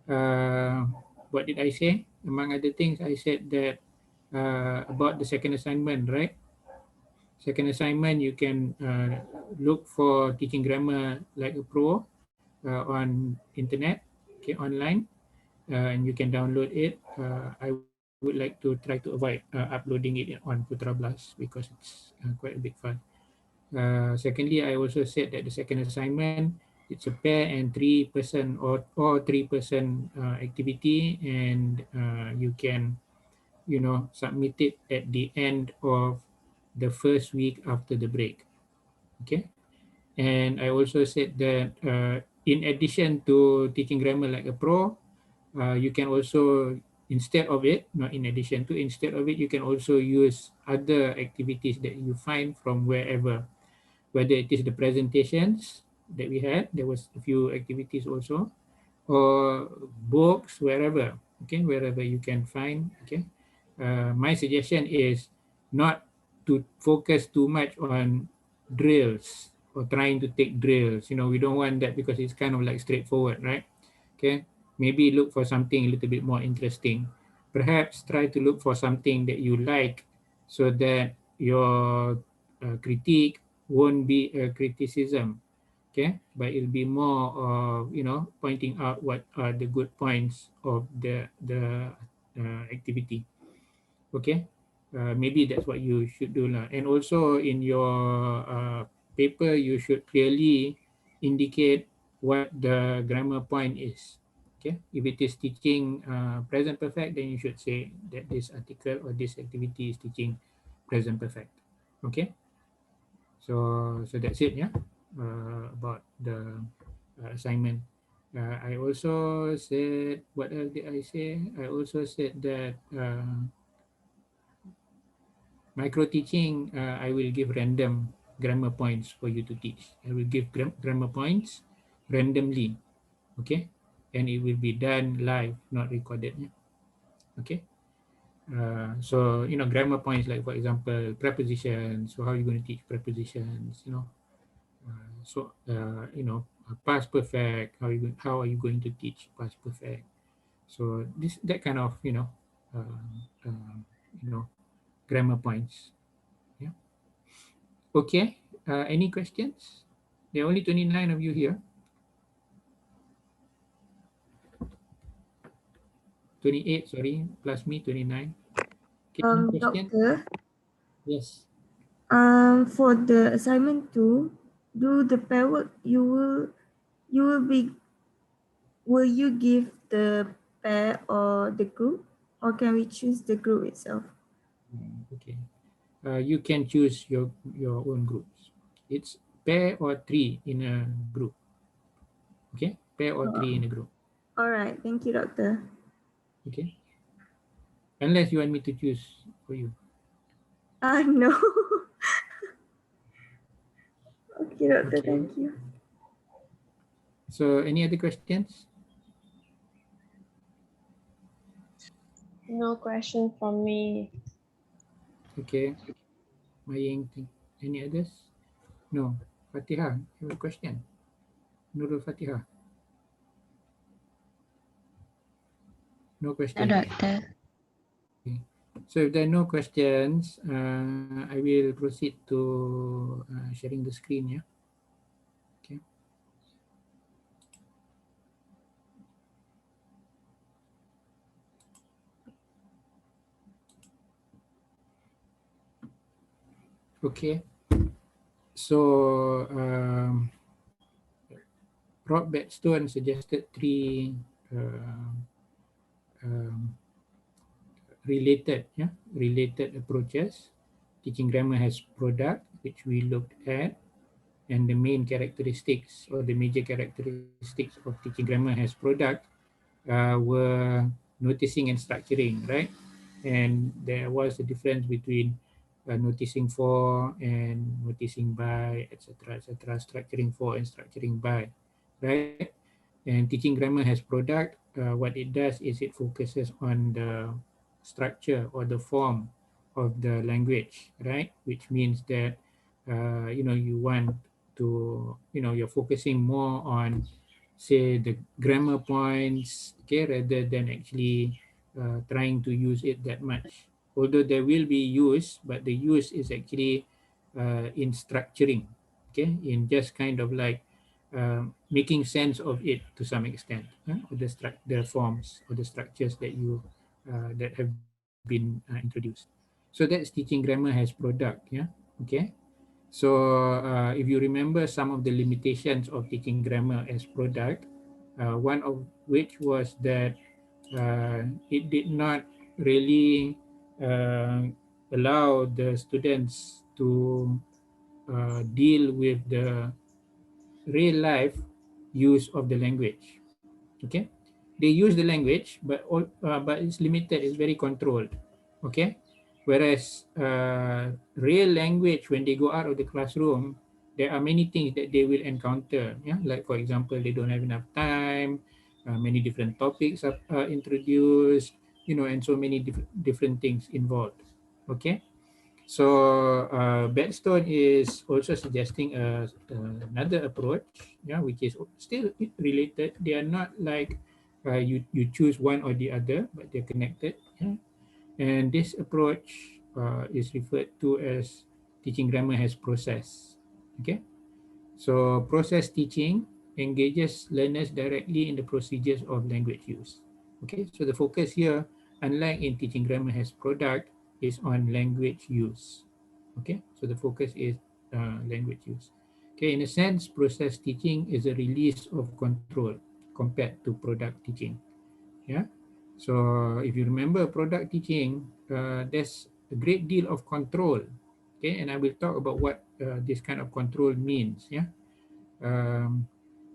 what did I say? Among other things, I said that about the second assignment, right? Second assignment, you can look for teaching grammar like a pro on internet, okay, online, and you can download it. I would like to try to avoid uploading it on Putra Blast because it's quite a big file. Secondly, I also said that the second assignment, it's a pair and three-person or three-person activity, and you can, submit it at the end of the first week after the break. Okay. And I also said that in addition to teaching grammar like a pro, you can also, instead of it, not in addition to, instead of it, you can also use other activities that you find from wherever, whether it is the presentations that we had, there was a few activities also, or books, wherever, okay, wherever you can find, okay. My suggestion is not to focus too much on drills or trying to take drills. We don't want that because it's kind of like straightforward, right? Okay, maybe look for something a little bit more interesting. Perhaps try to look for something that you like so that your critique won't be a criticism, okay, but it'll be more of pointing out what are the good points of the activity, okay. Maybe that's what you should do lah. And also in your paper you should clearly indicate what the grammar point is, okay. If it is teaching present perfect, then you should say that this article or this activity is teaching present perfect, okay. So that's it, yeah, about the assignment. I also said, what else did I say? I also said that micro teaching, I will give random grammar points for you to teach. I will give grammar points randomly, okay? And it will be done live, not recorded, yeah? Okay? So, grammar points like, for example, prepositions. So how are you going to teach prepositions, past perfect, how are you going to teach past perfect? So that kind of uh, uh, you know grammar points. Yeah. Okay. Any questions? There are only 29 of you here. 28, sorry, plus me 29. Okay. Any question? Doctor, Yes. for the assignment 2, do the pair work you will be will you give the pair or the group, or can we choose the group itself? Okay. You can choose your own groups. It's pair or three in a group. Okay. Pair or three in a group. All right, thank you, Doctor. Okay. Unless you want me to choose for you. No. Okay, Doctor, Okay. thank you. So any other questions? No question from me. Okay. Maying, any others? No. Fatihah, you have a question? Nurul Fatihah. No No, question. Doctor. Okay. So if there are no questions, I will proceed to sharing the screen. Yeah. Okay. Okay. So Rob Bedstone suggested three uh, um, related approaches. Teaching grammar has product, which we looked at, and the main characteristics or the major characteristics of teaching grammar has product were noticing and structuring, right? And there was a difference between noticing for and noticing by, etc., etc., structuring for and structuring by, right? And teaching grammar has product. What it does is it focuses on the structure or the form of the language, right? Which means that you want to, you're focusing more on say the grammar points, okay, rather than actually trying to use it that much. Although there will be use, but the use is actually in structuring, okay, in just kind of like making sense of it to some extent, or the forms or the structures that you that have been introduced. So that's teaching grammar as product, yeah, okay. So if you remember some of the limitations of teaching grammar as product, one of which was that it did not really uh, allow the students to deal with the real life use of the language. Okay, they use the language, but it's limited. It's very controlled. Okay, whereas real language, when they go out of the classroom, there are many things that they will encounter. Yeah, like for example, they don't have enough time. Many different topics are introduced. You know, and so many different things involved. Okay, so Bedstone is also suggesting another approach, yeah, which is still related. They are not like you choose one or the other, but they're connected. Yeah? And this approach is referred to as teaching grammar as process. Okay, so process teaching engages learners directly in the procedures of language use. Okay, so the focus here, unlike in teaching grammar as product, is on language use. Okay, so the focus is language use. Okay, in a sense, process teaching is a release of control compared to product teaching. Yeah, so if you remember product teaching, there's a great deal of control. Okay, and I will talk about what this kind of control means. Yeah, um,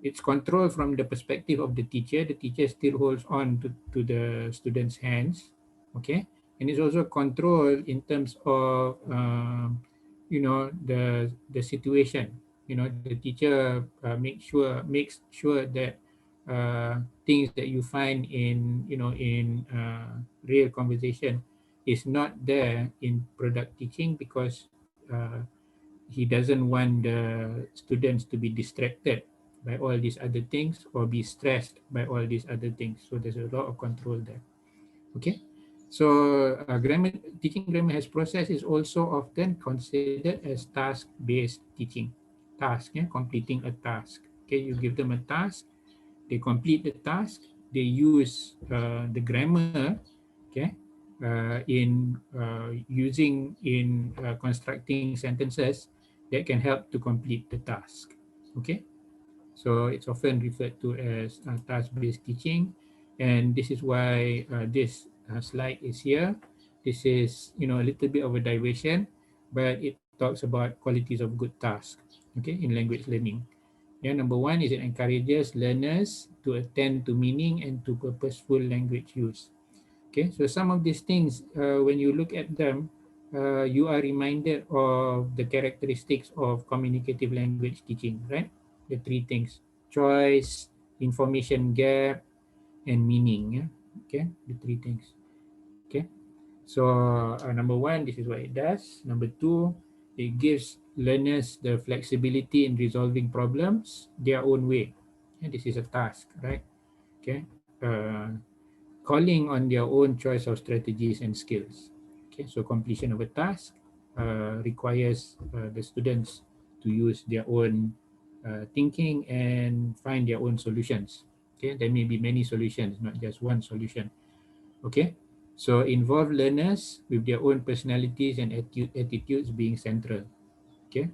it's control from the perspective of the teacher. The teacher still holds on to the student's hands, okay? And it's also control in terms of, the situation. You know, the teacher makes sure that things that you find in, real conversation is not there in product teaching because he doesn't want the students to be distracted by all these other things or be stressed by all these other things. So there's a lot of control there. Okay. So grammar teaching grammar as process is also often considered as task-based teaching. Task, yeah, completing a task. Okay, you give them a task, they complete the task, they use the grammar, okay, in constructing sentences that can help to complete the task. Okay, so it's often referred to as task-based teaching, and this is why this slide is here. This is, a little bit of a diversion, but it talks about qualities of good task, okay, in language learning. Yeah, number one is it encourages learners to attend to meaning and to purposeful language use. Okay, so some of these things, when you look at them, you are reminded of the characteristics of communicative language teaching, right? The three things: choice, information gap, and meaning. Yeah, okay, the three things. Okay, so number one, this is what it does. Number two, it gives learners the flexibility in resolving problems their own way. And this is a task, right? Okay, calling on their own choice of strategies and skills. Okay, so completion of a task requires the students to use their own thinking and find their own solutions. Okay, there may be many solutions, not just one solution. Okay, so involve learners with their own personalities and attitudes being central. Okay,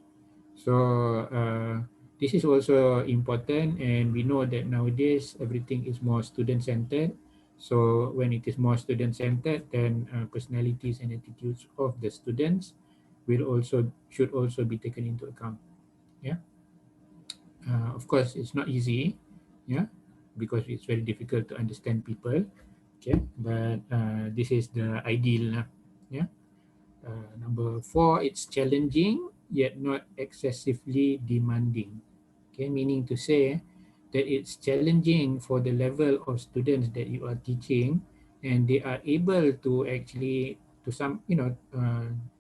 so this is also important, and we know that nowadays everything is more student-centered. So when it is more student-centered, then personalities and attitudes of the students should also be taken into account. Yeah, of course, it's not easy. Yeah, because it's very difficult to understand people. Okay, but this is the ideal. Yeah. Number four, it's challenging yet not excessively demanding. Okay, meaning to say that it's challenging for the level of students that you are teaching, and they are able to actually, to some,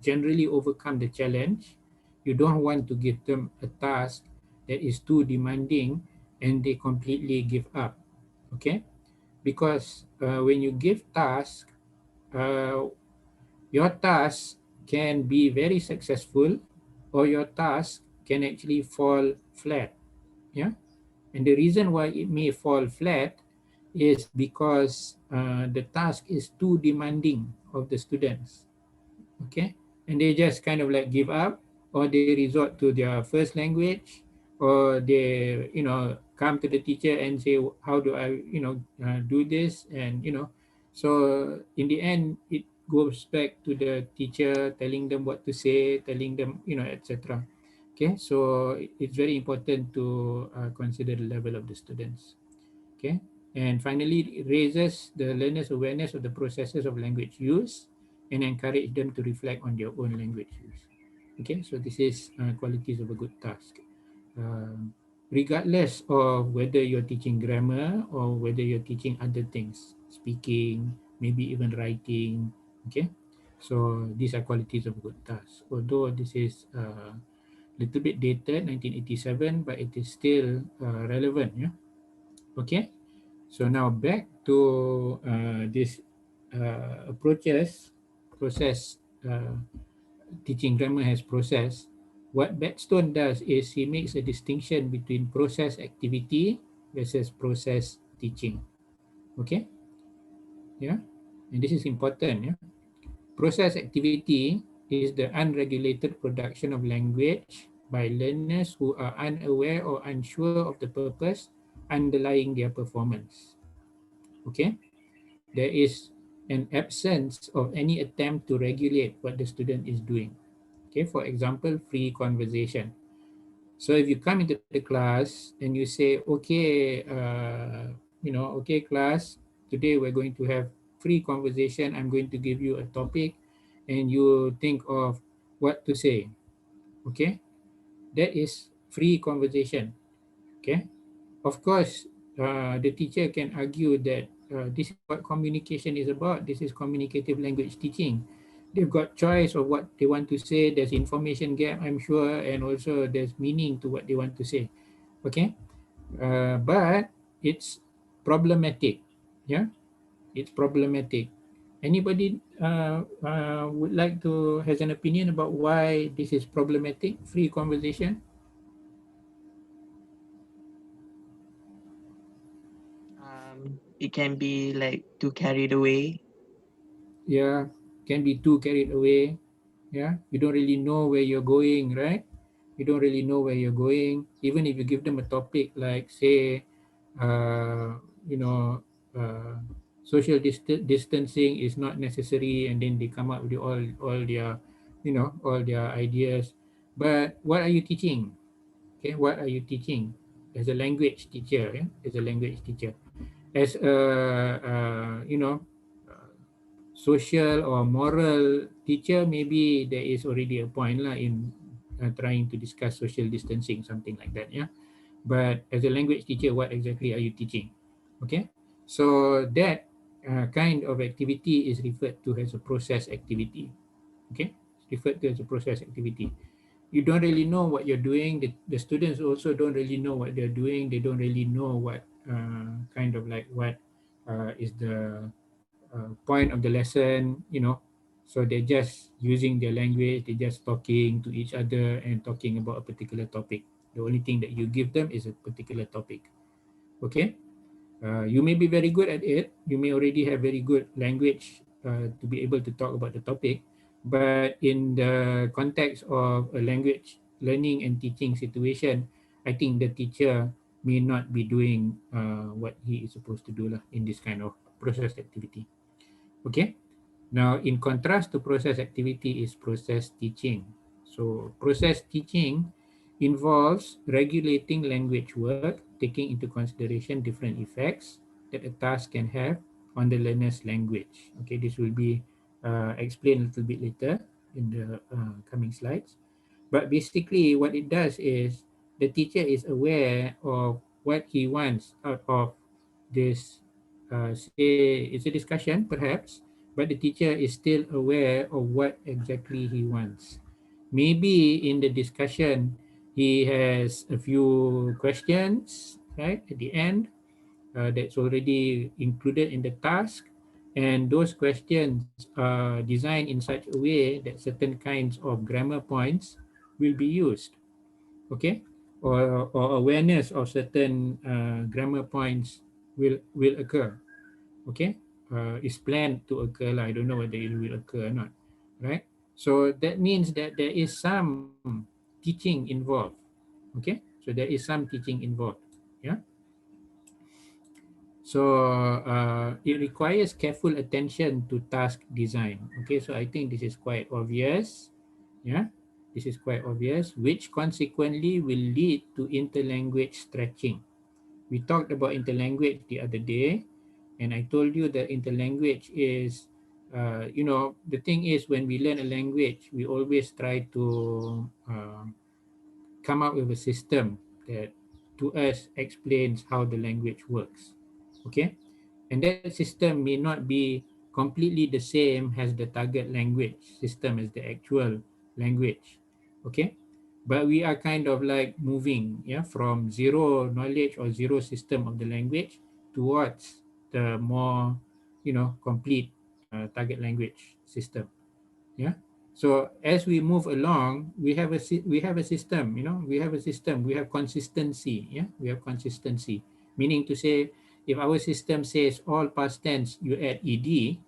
generally overcome the challenge. You don't want to give them a task that is too demanding and they completely give up. Okay, because when you give task, uh, your task can be very successful, or your task can actually fall flat. Yeah, and the reason why it may fall flat is because the task is too demanding of the students. Okay, and they just kind of like give up, or they resort to their first language, or they come to the teacher and say, how do I do this, and so in the end it goes back to the teacher telling them what to say, telling them etc. Okay, so it's very important to consider the level of the students. Okay, and finally, it raises the learner's awareness of the processes of language use and encourage them to reflect on their own language use. Okay, so this is qualities of a good task. Regardless of whether you're teaching grammar or whether you're teaching other things, speaking, maybe even writing. Okay, so these are qualities of a good task. Although this is little bit dated, 1987, but it is still relevant. Yeah. Okay. So now back to this process, teaching grammar has process. What Bedstone does is he makes a distinction between process activity versus process teaching. Okay, yeah, and this is important. Yeah, process activity is the unregulated production of language by learners who are unaware or unsure of the purpose underlying their performance. Okay, there is an absence of any attempt to regulate what the student is doing. Okay, for example, free conversation. So if you come into the class and you say, okay, okay, class, today we're going to have free conversation. I'm going to give you a topic and you think of what to say. Okay, that is free conversation. Okay, of course, the teacher can argue that this is what communication is about. This is communicative language teaching. They've got choice of what they want to say. There's information gap, I'm sure, and also there's meaning to what they want to say. Okay, but it's problematic. Yeah, it's problematic. Anybody would like to has an opinion about why this is problematic? Free conversation. It can be like too carried away. Yeah, can be too carried away. Yeah, you don't really know where you're going, right? You don't really know where you're going. Even if you give them a topic like, say, uh, you know, uh, social distancing is not necessary, and then they come up with all their, all their ideas. But what are you teaching? Okay, what are you teaching? As a language teacher, yeah, as a language teacher, as a, social or moral teacher, maybe there is already a point lah in trying to discuss social distancing, something like that. Yeah. But as a language teacher, what exactly are you teaching? Okay. So that kind of activity is referred to as a process activity. Okay. It's referred to as a process activity. You don't really know what you're doing. The students also don't really know what they're doing. They don't really know what kind of like what is the point of the lesson, so they're just using their language, they're just talking to each other and talking about a particular topic. The only thing that you give them is a particular topic. Okay, you may be very good at it, you may already have very good language to be able to talk about the topic, but in the context of a language learning and teaching situation, I think the teacher may not be doing what he is supposed to do lah in this kind of process activity. Okay. Now, in contrast to process activity is process teaching. So, process teaching involves regulating language work, taking into consideration different effects that a task can have on the learner's language. Okay, this will be explained a little bit later in the coming slides. But basically, what it does is the teacher is aware of what he wants out of this. Say it's a discussion, perhaps, but the teacher is still aware of what exactly he wants. Maybe in the discussion, he has a few questions right, at the end, that's already included in the task. And those questions are designed in such a way that certain kinds of grammar points will be used, okay? Or awareness of certain grammar points will occur, okay? Is planned to occur. I don't know whether it will occur or not, right? So that means that there is some teaching involved, okay? So there is some teaching involved, yeah? So it requires careful attention to task design. Okay, so I think this is quite obvious. Yeah, this is quite obvious, which consequently will lead to interlanguage stretching. We talked about interlanguage the other day, and I told you that interlanguage is, the thing is when we learn a language, we always try to come up with a system that to us explains how the language works. Okay, and that system may not be completely the same as the target language system as the actual language. Okay, but we are kind of like moving, yeah, from zero knowledge or zero system of the language towards the more, complete target language system. Yeah, so as we move along, we have a system, we have a system, we have consistency. Yeah, we have consistency, meaning to say, if our system says all past tense you add ed,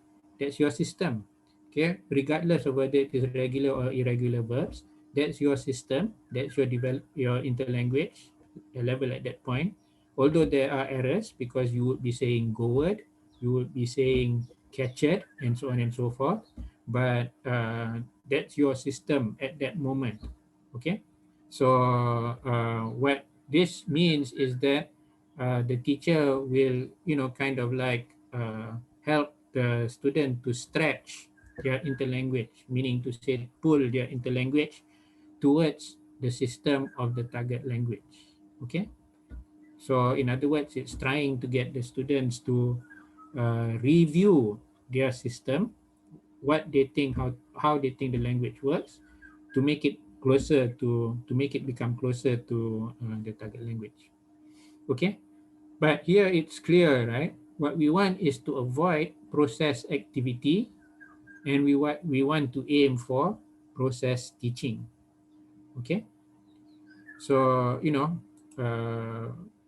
that's your system. Okay, regardless of whether it is regular or irregular verbs, that's your system, that's your interlanguage level at that point. Although there are errors, because you would be saying gourd, you would be saying catchet, and so on and so forth, but that's your system at that moment. Okay, so what this means is that the teacher will, kind of like help the student to stretch their interlanguage, meaning to say pull their interlanguage towards the system of the target language. Okay, so in other words, it's trying to get the students to review their system, what they think, how they think the language works, to make it closer to make it become closer to the target language. Okay, but here it's clear, right? What we want is to avoid process activity, and we want to aim for process teaching. Okay, so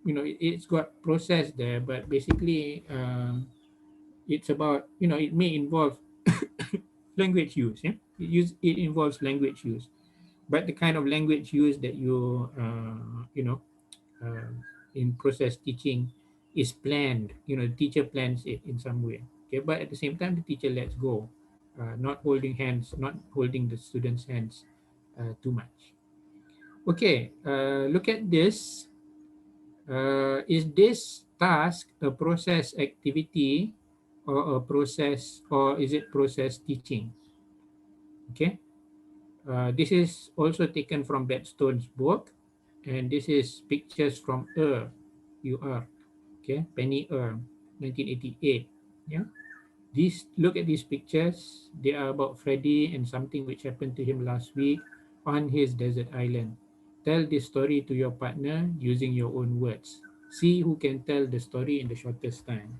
it's got process there, but basically it's about, it may involve language use. Yeah, it involves language use, but the kind of language use that you uh, in process teaching is planned. The teacher plans it in some way. Okay, but at the same time the teacher lets go, not holding hands, not holding the students hands too much. Okay, look at this. Is this task a process activity, or a process, or is it process teaching? Okay, this is also taken from Bedstone's book, and this is pictures from okay, Penny 1988. Yeah, look at these pictures. They are about Freddy and something which happened to him last week on his desert island. Tell this story to your partner using your own words. See who can tell the story in the shortest time.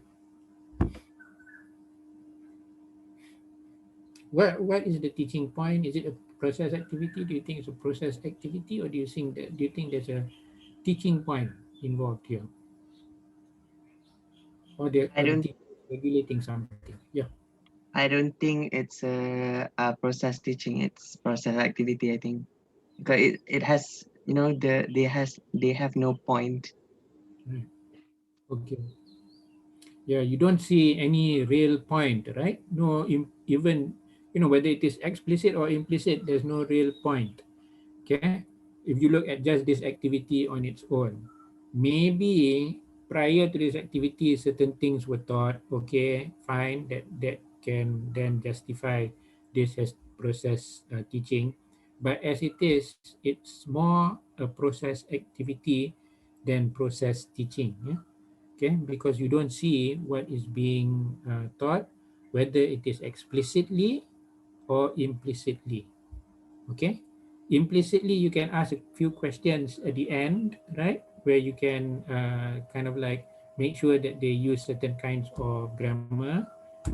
What is the teaching point? Is it a process activity? Do you think it's a process activity, or do you think there's a teaching point involved here, I or the don't teacher is regulating something? Yeah. I don't think it's a process teaching. It's process activity. I think because it has they have no point. Right. Okay. Yeah, you don't see any real point, right? No, even whether it is explicit or implicit, there's no real point. Okay, if you look at just this activity on its own, maybe prior to this activity certain things were taught. Okay, fine, that can then justify this as process teaching, but as it is, it's more a process activity than process teaching. Yeah? Okay, because you don't see what is being taught, whether it is explicitly or implicitly. Okay, implicitly you can ask a few questions at the end, right? where you can kind of like make sure that they use certain kinds of grammar,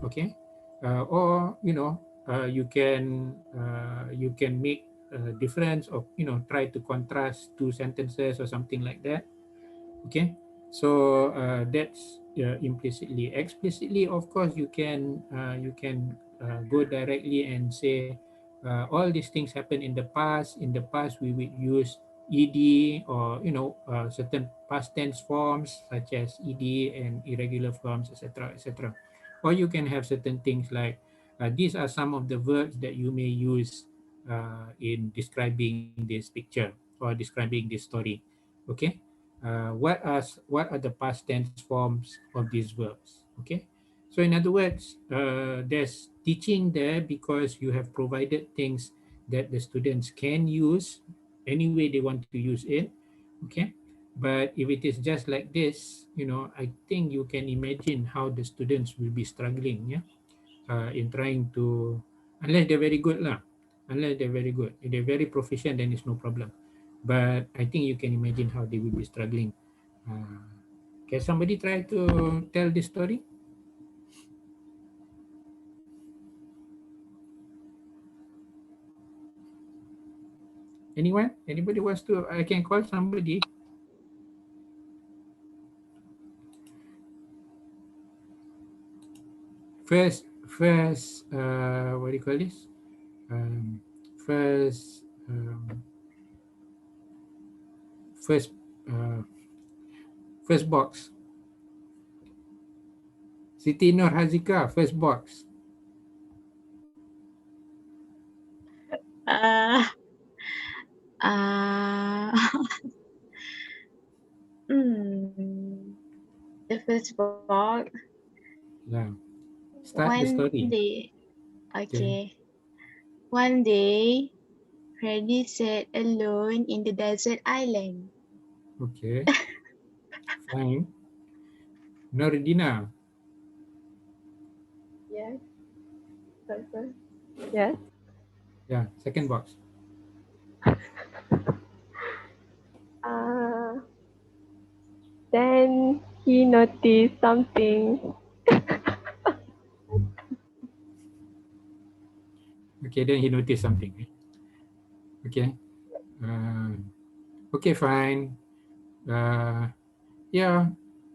okay, or you can make a difference, or try to contrast two sentences or something like that. Okay, so that's implicitly. Explicitly, of course, you can go directly and say all these things happen in the past. In the past, we would use ed, or certain past tense forms such as ed and irregular forms, etc., etc. Or you can have certain things like these are some of the verbs that you may use in describing this picture or describing this story. Okay, what are the past tense forms of these verbs? Okay, so in other words, there's teaching there because you have provided things that the students can use any way they want to use it. Okay, but if it is just like this, I think you can imagine how the students will be struggling, yeah, in trying to, unless they're very good lah, unless they're very good. If they're very proficient, then it's no problem. But I think you can imagine how they will be struggling. Uh, can somebody try to tell this story? Anyone? Anybody wants to? I can call somebody. First, what do you call this? Um, first, um, first, uh, first box. Siti Nur Hazika, first box. Uh, uh, the first box. Yeah. Start the One story. day, Okay. okay. One day, Freddy sat alone in the desert island. Okay. Fine. Nordina. Yes. First. Yes. Yeah. Second box. Uh, then he noticed something. Okay. Then he noticed something. Okay. Uh, okay. Fine. Uh, yeah.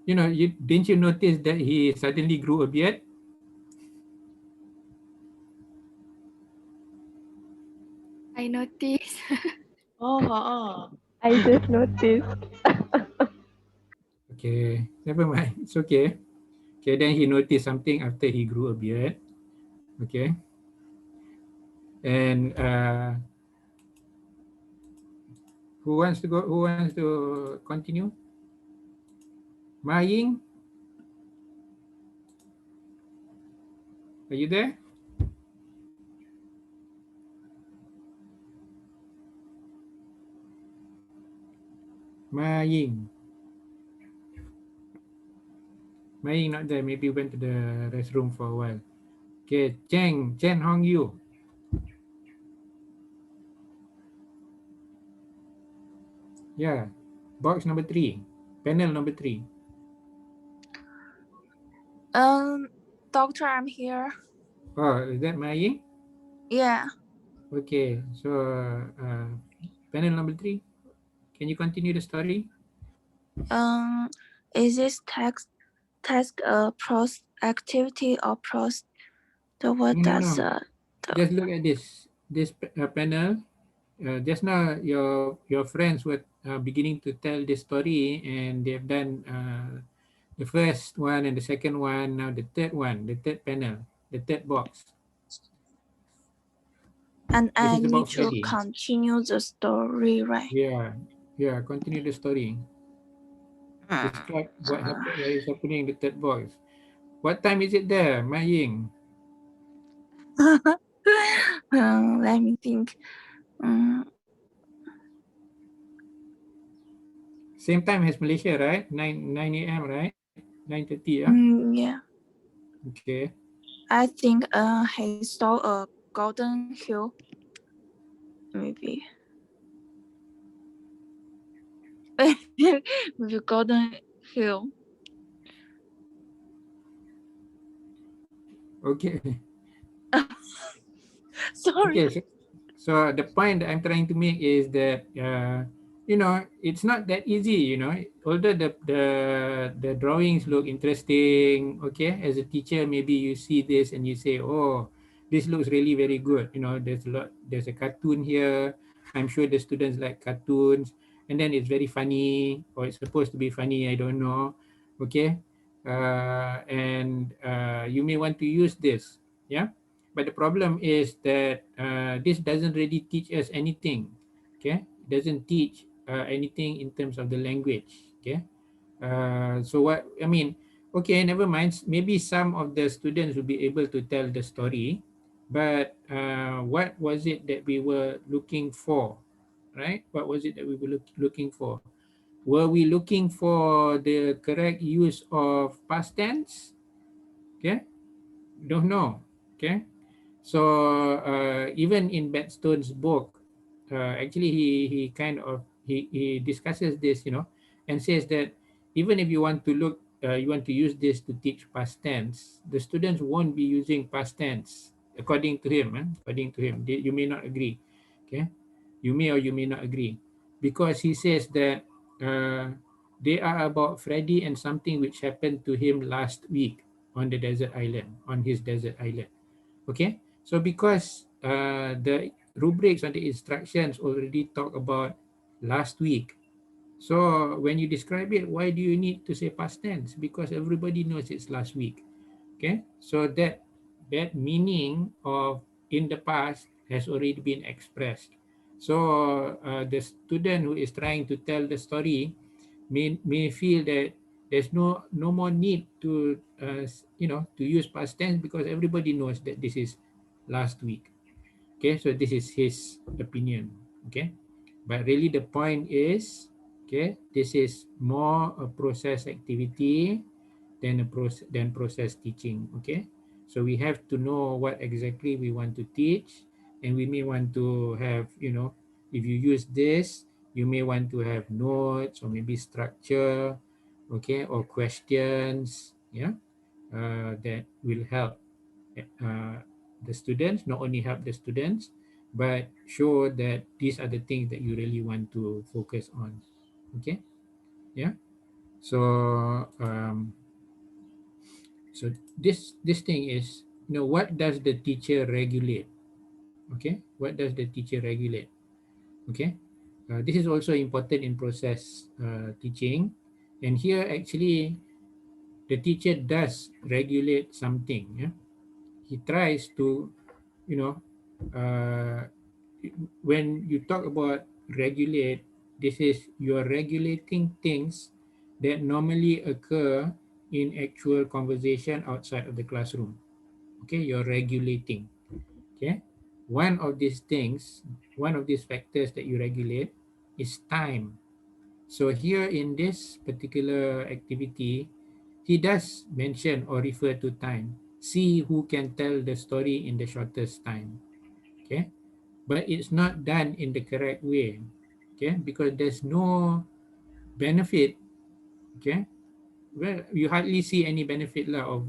Didn't you notice that he suddenly grew a beard? I noticed. Oh. I just noticed. Okay. Never mind. It's okay. Okay. Then he noticed something after he grew a beard. Okay. And who wants to go? Who wants to continue? Ma Ying, are you there? Ma Ying. Ma Ying not there. Maybe went to the restroom for a while. Okay. Chen Hong Yu. Yeah. Box number 3. Panel number 3. Doctor, I'm here. Oh, is that Ma Ying? Yeah. Okay. So panel number 3. Can you continue the story? Is this task a pros activity or pros? The what does No. Just look at this panel. Just now your friends were beginning to tell this story, and they've done the first one and the second one. Now the third one, the third panel, the third box. and This I is need about to Freddy. continue the story, right? Yeah. Continue the story. Describe what happened. What is happening in the third box. What time is it there, Ma Ying? Let me think. Same time as Malaysia, right? 9 a.m. right? 9:30. Yeah. Yeah. Okay. I think he saw a golden hill. Maybe. With a golden hill. Okay. Sorry. Okay. So the point that I'm trying to make is that you know, it's not that easy. You know, although the drawings look interesting. Okay, as a teacher, maybe you see this and you say, "Oh, this looks really very good." You know, there's a lot. There's a cartoon here. I'm sure the students like cartoons, and then it's very funny, or it's supposed to be funny. I don't know. Okay, and you may want to use this. Yeah, but the problem is that this doesn't really teach us anything. Okay, it doesn't teach anything in terms of the language. Okay, so what I mean, okay, never mind. Maybe some of the students will be able to tell the story, but what was it that we were looking for, right? What was it that we were looking for? Were we looking for the correct use of past tense? Okay, don't know. Okay, so even in Bedstone's book, actually he kind of he discusses this, you know, and says that even if you want to look, you want to use this to teach past tense, the students won't be using past tense according to him. According to him, you may not agree. Okay, you may or you may not agree, because he says that they are about Freddy and something which happened to him last week on the desert island, on his desert island. Okay, so because the rubrics and the instructions already talk about last week, so when you describe it, why do you need to say past tense? Because everybody knows it's last week. Okay, so that meaning of in the past has already been expressed. So the student who is trying to tell the story may feel that there's no more need to you know, to use past tense, because everybody knows that this is last week. Okay, so this is his opinion. Okay, but really the point is, okay, this is more a process activity than process teaching. Okay, so we have to know what exactly we want to teach, and we may want to have, you know, if you use this, you may want to have notes or maybe structure, okay, or questions, yeah, that will help uh, the students, not only help the students, but show that these are the things that you really want to focus on. Okay, yeah. So so this thing is, you know, what does the teacher regulate? Okay, what does the teacher regulate? Okay, this is also important in process teaching, and here actually the teacher does regulate something. Yeah, he tries to, you know, uh, when you talk about regulate, this is you're regulating things that normally occur in actual conversation outside of the classroom. Okay, you're regulating. Okay, one of these things, one of these factors that you regulate is time. So here in this particular activity, he does mention or refer to time. See who can tell the story in the shortest time. Okay, but it's not done in the correct way. Okay, because there's no benefit. Okay, well, you hardly see any benefit lah of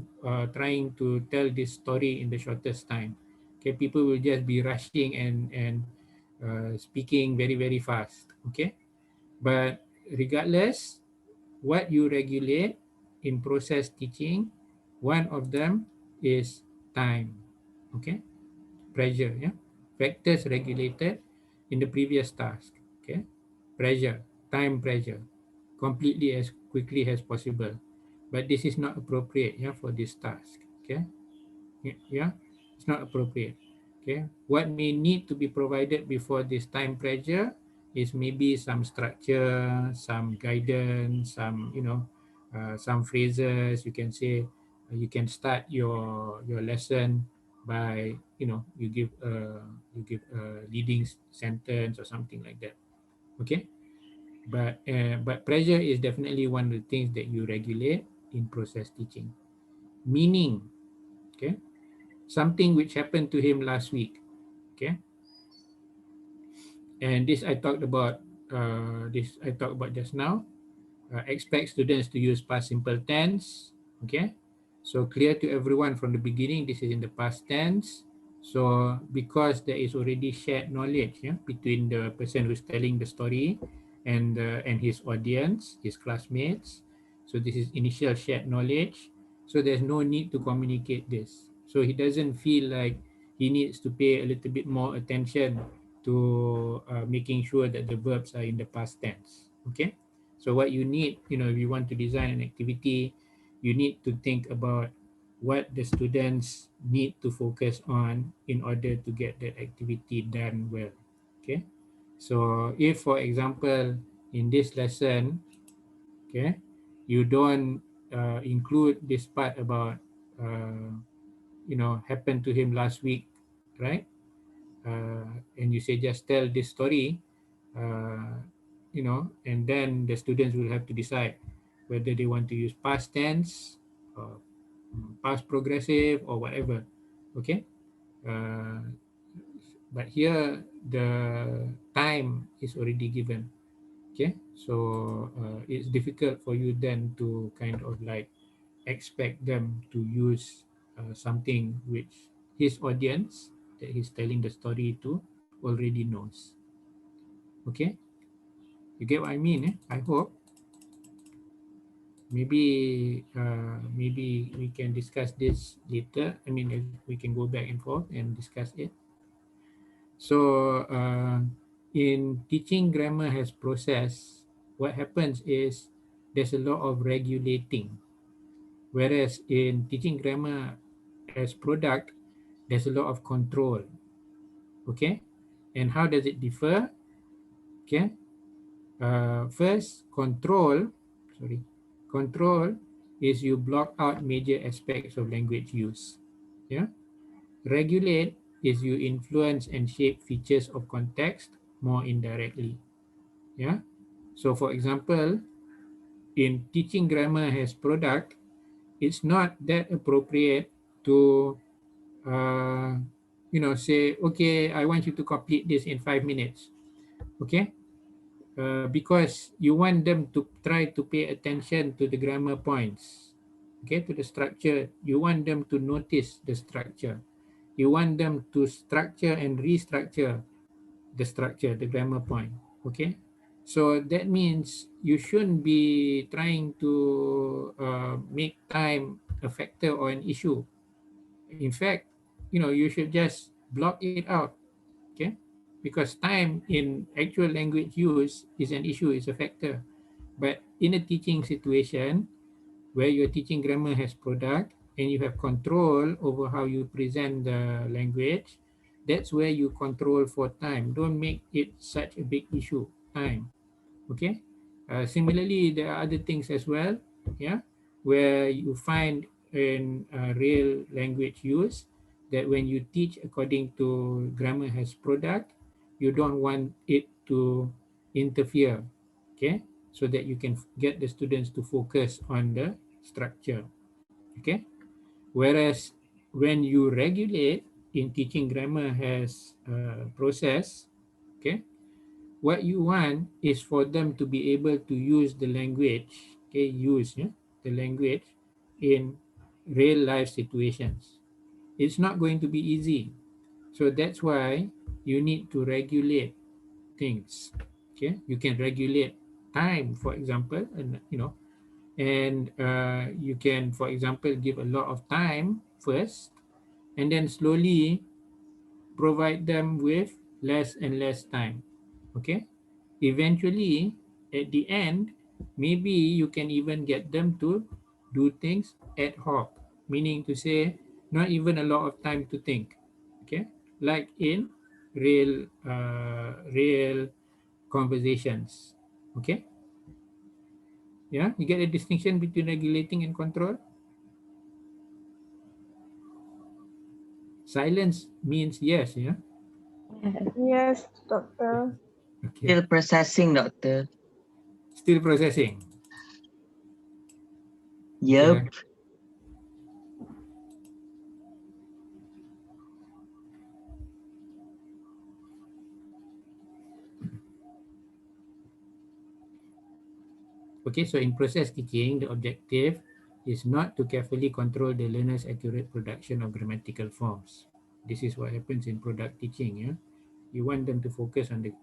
trying to tell this story in the shortest time. Okay, people will just be rushing and speaking very very fast. Okay, but regardless, what you regulate in process teaching, one of them is time. Okay, pressure. Yeah, factors regulated in the previous task. Okay, pressure, time pressure, completely as quickly as possible, but this is not appropriate, yeah, for this task. Okay, yeah, it's not appropriate. Okay, what may need to be provided before this time pressure is maybe some structure, some guidance, some, you know, some phrases you can say. You can start your lesson by, you know, you give a leading sentence or something like that. Okay, but pressure is definitely one of the things that you regulate in process teaching. Meaning, okay, something which happened to him last week. Okay, and this I talked about this I talked about just now. Expect students to use past simple tense. Okay, so clear to everyone from the beginning, this is in the past tense. So because there is already shared knowledge, yeah, between the person who's telling the story and his audience, his classmates. So this is initial shared knowledge. So there's no need to communicate this. So he doesn't feel like he needs to pay a little bit more attention to making sure that the verbs are in the past tense. Okay. So what you need, if you want to design an activity, you need to think about what the students need to focus on in order to get that activity done well. Okay. So if, for example, in this lesson, okay, you don't include this part about, happened to him last week, right? And you say just tell this story, uh, and then the students will have to decide whether they want to use past tense or past progressive or whatever. Okay. Uh, but here the time is already given. Okay. So it's difficult for you then to kind of like expect them to use something which his audience that he's telling the story to already knows. Okay, you get what I mean? I hope. Maybe we can discuss this later. I mean, we can go back and forth and discuss it. So in teaching grammar as process, what happens is there's a lot of regulating. Whereas in teaching grammar as product, there's a lot of control. Okay, and how does it differ? Okay, first control is you block out major aspects of language use. Yeah, regulate is you influence and shape features of context more indirectly. Yeah, so for example, in teaching grammar as product, it's not that appropriate to say, okay, I want you to complete this in 5 minutes. Okay, because you want them to try to pay attention to the grammar points, okay, to the structure. You want them to notice the structure. You want them to structure and restructure the structure, the grammar point. Okay, so that means you shouldn't be trying to make time a factor or an issue. In fact, you should just block it out. Okay, because time in actual language use is an issue, is a factor. But in a teaching situation where you're teaching grammar as product and you have control over how you present the language, that's where you control for time. Don't make it such a big issue, time. Okay. Similarly, there are other things as well. Yeah, where you find in real language use that when you teach according to grammar as product, you don't want it to interfere. Okay, so that you can get the students to focus on the structure. Okay, whereas when you regulate in teaching grammar as process, okay, what you want is for them to be able to use the language, okay, the language in real life situations. It's not going to be easy. So that's why you need to regulate things. Okay, you can regulate time, for example, and you can, for example, give a lot of time first, and then slowly provide them with less and less time. Okay, eventually at the end, maybe you can even get them to do things ad hoc, meaning to say not even a lot of time to think. Okay, like in real conversations. Okay, yeah, you get a distinction between regulating and control. Silence means yes. Yeah. Yes, doctor. Okay, Still processing, doctor. still processing. Yep. Okay. Okay, so in process teaching, the objective is not to carefully control the learner's accurate production of grammatical forms. This is what happens in product teaching. Yeah, you want them to focus on the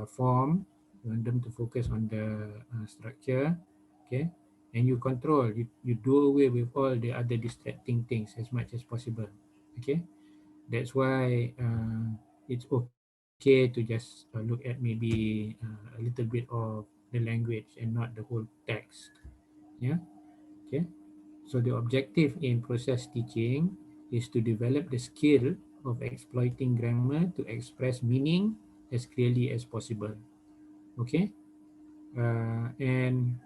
form, you want them to focus on the structure, okay, and you control, you do away with all the other distracting things as much as possible. Okay, that's why it's okay to just look at maybe a little bit of the language and not the whole text. Yeah, okay. So the objective in process teaching is to develop the skill of exploiting grammar to express meaning as clearly as possible. Okay, and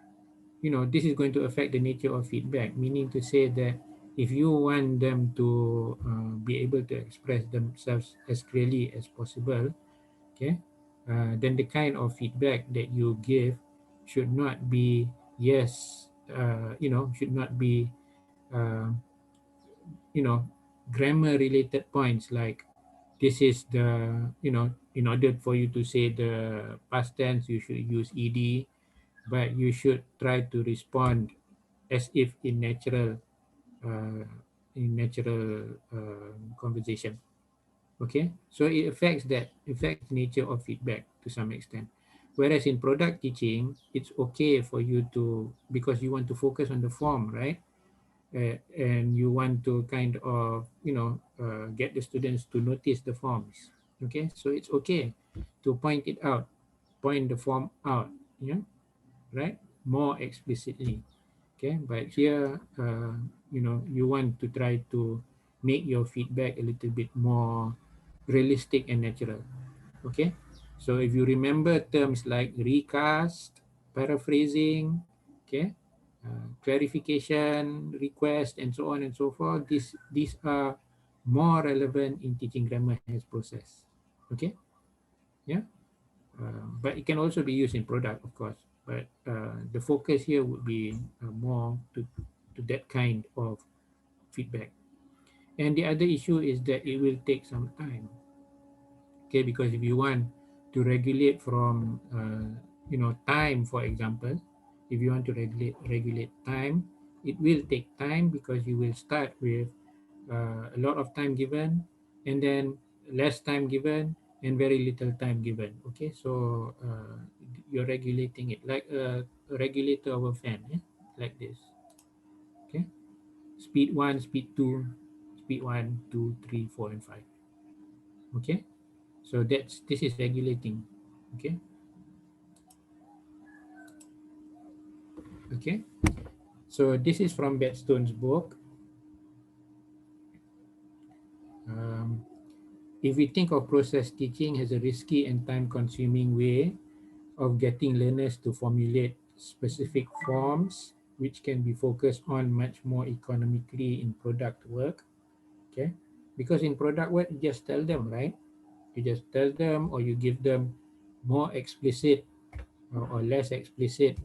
this is going to affect the nature of feedback, meaning to say that if you want them to be able to express themselves as clearly as possible, okay, then the kind of feedback that you give should not be yes, should not be uh, you know grammar related points like this is the in order for you to say the past tense you should use ed, but you should try to respond as if uh, in natural conversation. Okay, so it affects the nature of feedback to some extent. Whereas in product teaching, it's okay for you to, because you want to focus on the form, right? And you want to kind of get the students to notice the forms. Okay, so it's okay to point it out, point the form out, yeah, right, more explicitly. Okay, but here you want to try to make your feedback a little bit more realistic and natural. Okay, so if you remember terms like recast, paraphrasing, okay, clarification, request, and so on and so forth, these are more relevant in teaching grammar as process. Okay, yeah, but it can also be used in product, of course. But the focus here would be more to that kind of feedback. And the other issue is that it will take some time. Okay, because if you want to regulate from time, for example, if you want to regulate time, it will take time because you will start with a lot of time given, and then less time given, and very little time given. Okay, so you're regulating it like a regulator of a fan, like this. Okay, speed one, speed two, speed one, two, three, four, and five. Okay, so this is regulating. Okay, okay. So this is from Bedstone's book. Um, if we think of process teaching as a risky and time-consuming way of getting learners to formulate specific forms which can be focused on much more economically in product work, okay, because in product work you just tell them, right, you just tell them or you give them more explicit or less explicit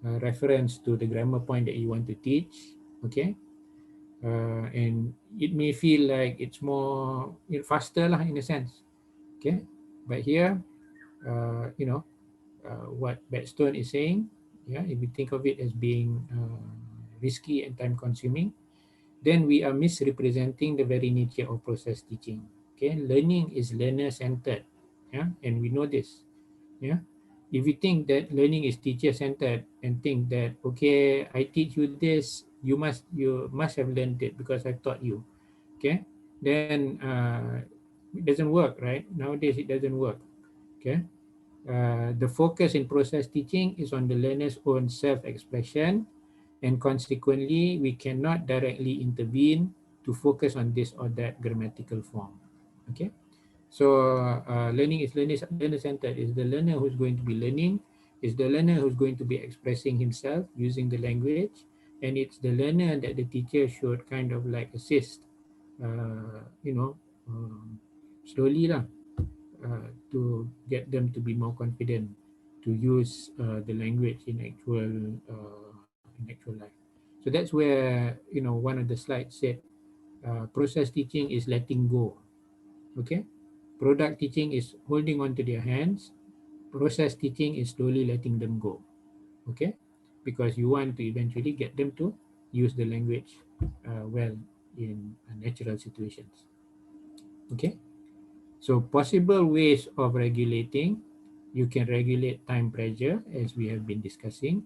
reference to the grammar point that you want to teach, okay, and it may feel like it's more faster lah in a sense, okay, but here what Bedstone is saying, yeah, if we think of it as being risky and time consuming, then we are misrepresenting the very nature of process teaching. Okay, learning is learner centered, yeah, and we know this, yeah. If we think that learning is teacher centered and think that okay, I teach you this, you must have learned it because I taught you, okay, then it doesn't work, right? Nowadays it doesn't work, okay. The focus in process teaching is on the learner's own self-expression, and consequently, we cannot directly intervene to focus on this or that grammatical form. Okay, so learning is learner-centered. Is the learner who's going to be learning, is the learner who's going to be expressing himself using the language, and it's the learner that the teacher should kind of like assist, uh, you know, slowly lah, to get them to be more confident to use the language in actual life. So that's where one of the slides said process teaching is letting go. Okay, product teaching is holding on to their hands. Process teaching is slowly letting them go. okay? Because you want to eventually get them to use the language well in natural situations, okay? So possible ways of regulating, you can regulate time pressure as we have been discussing.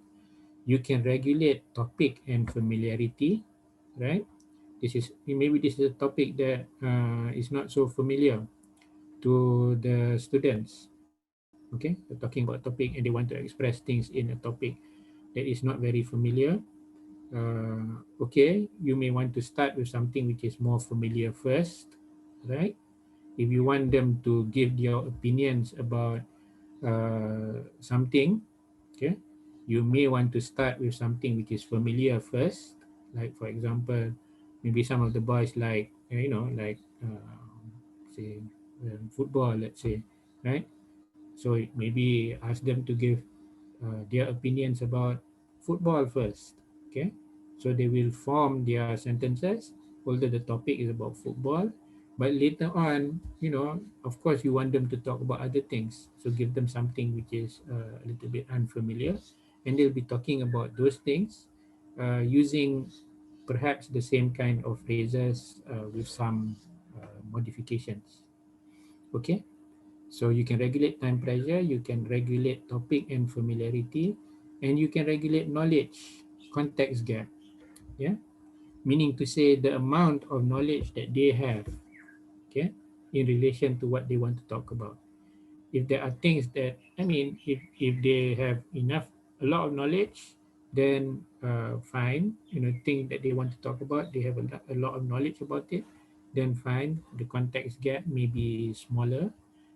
You can regulate topic and familiarity, right? This is maybe this is a topic that is not so familiar to the students, okay? They're talking about topic and they want to express things in a topic that is not very familiar. Okay, you may want to start with something which is more familiar first, right? If you want them to give their opinions about something, okay, you may want to start with something which is familiar first. Like for example, maybe some of the boys like like say football, let's say, right? So maybe ask them to give their opinions about football first, okay? So they will form their sentences, although the topic is about football. But later on, of course, you want them to talk about other things. So give them something which is a little bit unfamiliar, and they'll be talking about those things using perhaps the same kind of phrases with some modifications. Okay, so you can regulate time pressure, you can regulate topic and familiarity, and you can regulate knowledge, context gap. Yeah, meaning to say the amount of knowledge that they have, okay, in relation to what they want to talk about. If there are things that, I mean, if they have enough, a lot of knowledge, then fine. Things that they want to talk about, they have a lot of knowledge about it, then fine. The context gap may be smaller,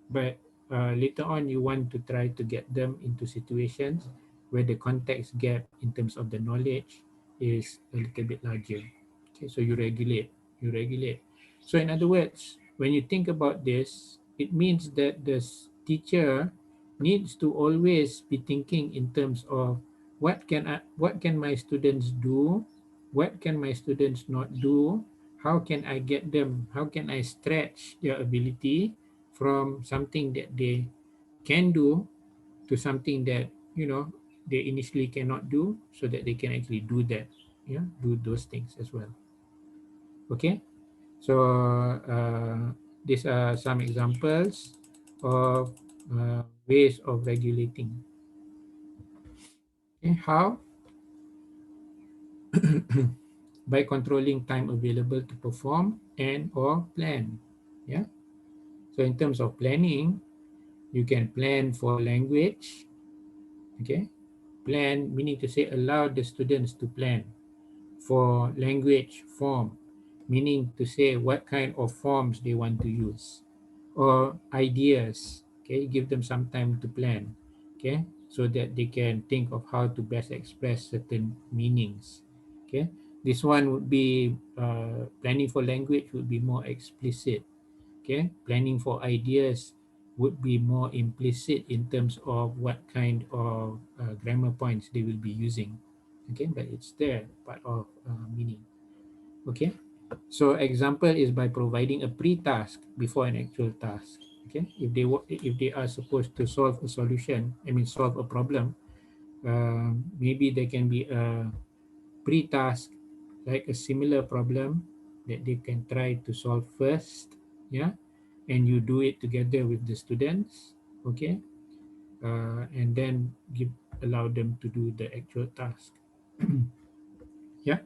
but later on you want to try to get them into situations where the context gap in terms of the knowledge is a little bit larger. Okay, so you regulate. So in other words, when you think about this, it means that the teacher needs to always be thinking in terms of what can my students do, what can my students not do, how can I get them, how can I stretch their ability from something that they can do to something that they initially cannot do, so that they can actually do that, do those things as well. Okay, so these are some examples of ways of regulating. Okay, how? By controlling time available to perform and or plan. Yeah, so in terms of planning, you can plan for language. Okay, plan meaning to say allow the students to plan for language form, meaning to say what kind of forms they want to use, or ideas. Okay, give them some time to plan, okay, so that they can think of how to best express certain meanings. Okay, this one would be planning for language would be more explicit. Okay, planning for ideas would be more implicit in terms of what kind of grammar points they will be using. Okay, but it's there, part of meaning. Okay, so example is by providing a pre-task before an actual task. Okay, if they are supposed to solve a solution, I mean solve a problem, maybe there can be a pre-task, like a similar problem that they can try to solve first. Yeah, and you do it together with the students. Okay, and then allow them to do the actual task. Yeah,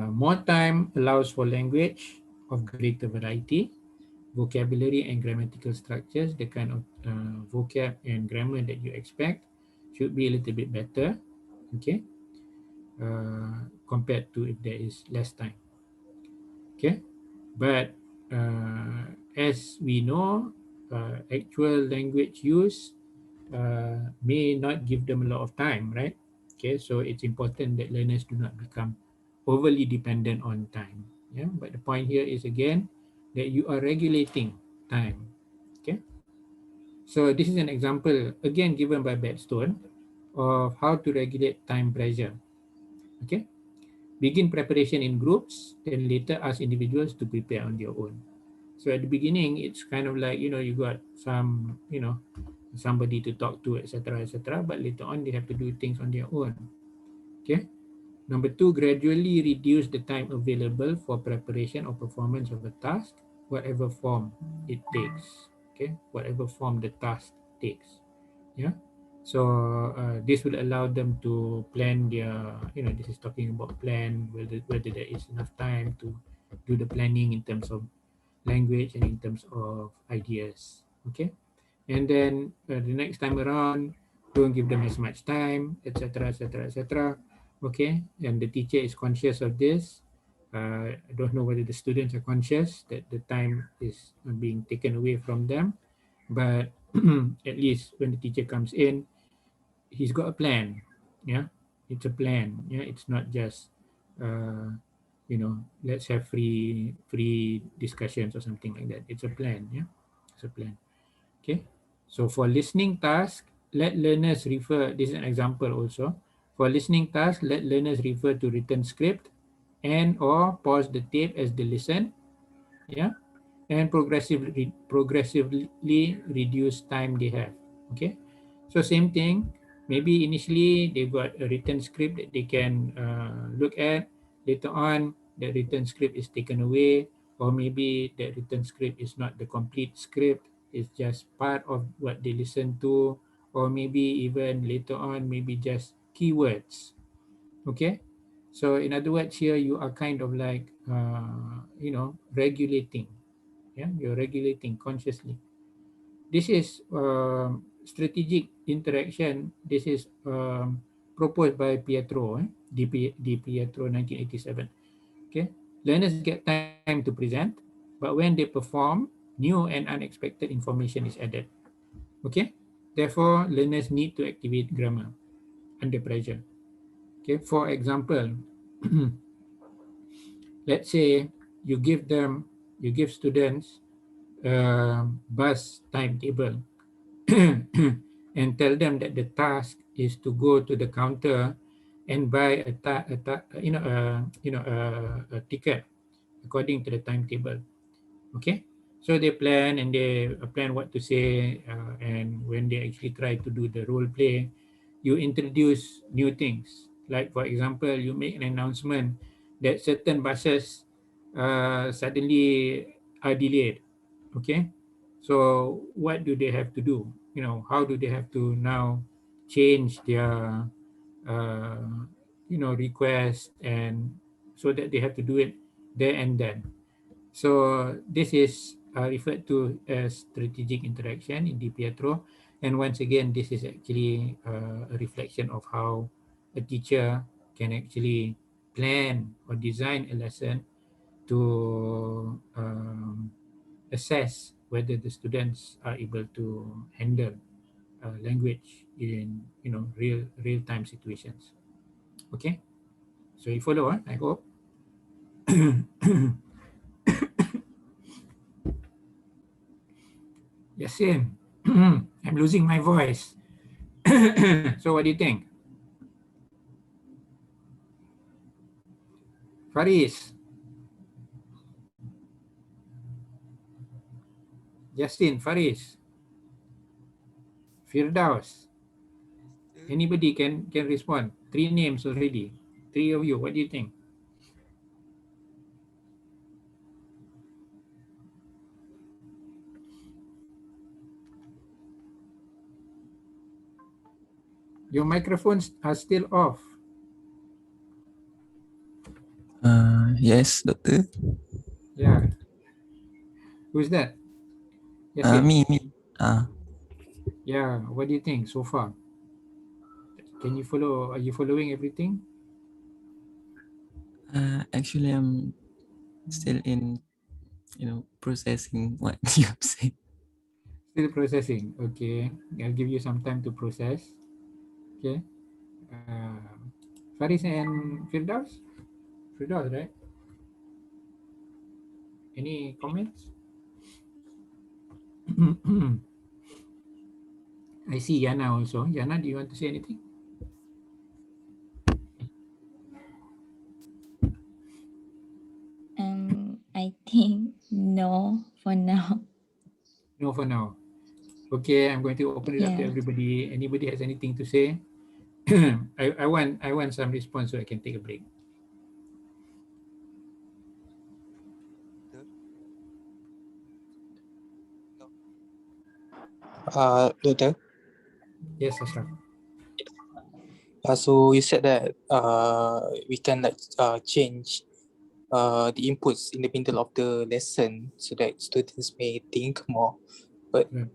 more time allows for language of greater variety, vocabulary and grammatical structures. The kind of vocab and grammar that you expect should be a little bit better. Okay, compared to if there is less time. Okay, but as we know, actual language use may not give them a lot of time, right? Okay, so it's important that learners do not become overly dependent on time. Yeah, but the point here is again that you are regulating time. Okay, so this is an example again given by Bedstone of how to regulate time pressure. Okay, begin preparation in groups, then later ask individuals to prepare on their own. So at the beginning, it's kind of like, you got some, somebody to talk to, etc., etc. But later on, they have to do things on their own. Okay. Number two, gradually reduce the time available for preparation or performance of a task, whatever form it takes. Okay, whatever form the task takes. Yeah. So this will allow them to plan their, this is talking about plan, whether there is enough time to do the planning in terms of language and in terms of ideas. Okay. And then the next time around, don't give them as much time, etc., etc., etc. Okay, and the teacher is conscious of this. I don't know whether the students are conscious that the time is being taken away from them, but at least when the teacher comes in, he's got a plan. Yeah, it's a plan. Yeah, it's not just let's have free discussions or something like that. It's a plan. Yeah, it's a plan. Okay, so for listening task, let learners refer, this is an example also. For listening task, let learners refer to written script and or pause the tape as they listen, yeah, and progressively reduce time they have. Okay, so same thing. Maybe initially they've got a written script that they can look at. Later on, the written script is taken away, or maybe the written script is not the complete script. It's just part of what they listen to, or maybe even later on, maybe just keywords. Okay, so in other words, here you are kind of like regulating. Yeah, you're regulating consciously. This is strategic interaction. This is proposed by Pietro, Di Pietro, 1987. Okay, learners get time to present, but when they perform, new and unexpected information is added. Okay, therefore learners need to activate grammar under pressure. Okay, for example, let's say you give students bus timetable and tell them that the task is to go to the counter and buy a ticket according to the timetable. Okay, so they plan and they plan what to say, and when they actually try to do the role play, you introduce new things. Like for example, you make an announcement that certain buses suddenly are delayed. Okay, so what do they have to do? How do they have to now change their request, and so that they have to do it there and then. So this is referred to as strategic interaction in Di Pietro. And once again, this is actually a reflection of how a teacher can actually plan or design a lesson to assess whether the students are able to handle language in real time situations. Okay, so you follow, I hope. Yes, same. I'm losing my voice. So what do you think? Faris, Justin, Faris, Firdaus. Anybody can respond. Three names already. Three of you. What do you think? Your microphones are still off. Yes, Doctor. Yeah. Who's that? Yasin. Me. Yeah. What do you think so far? Can you follow? Are you following everything? Actually, I'm still in, processing what you have said. Still processing. Okay. I'll give you some time to process. Okay. Faris and Firdaus? Firdaus, right? Any comments? I see Yana also. Yana, do you want to say anything? I think no, for now. No, for now. Okay, I'm going to open it up to Yeah. everybody. Anybody has anything to say? I want some response so I can take a break. Doctor, Yes, Ashraf. so you said that we can like change the inputs in the middle of the lesson so that students may think more. But Yeah.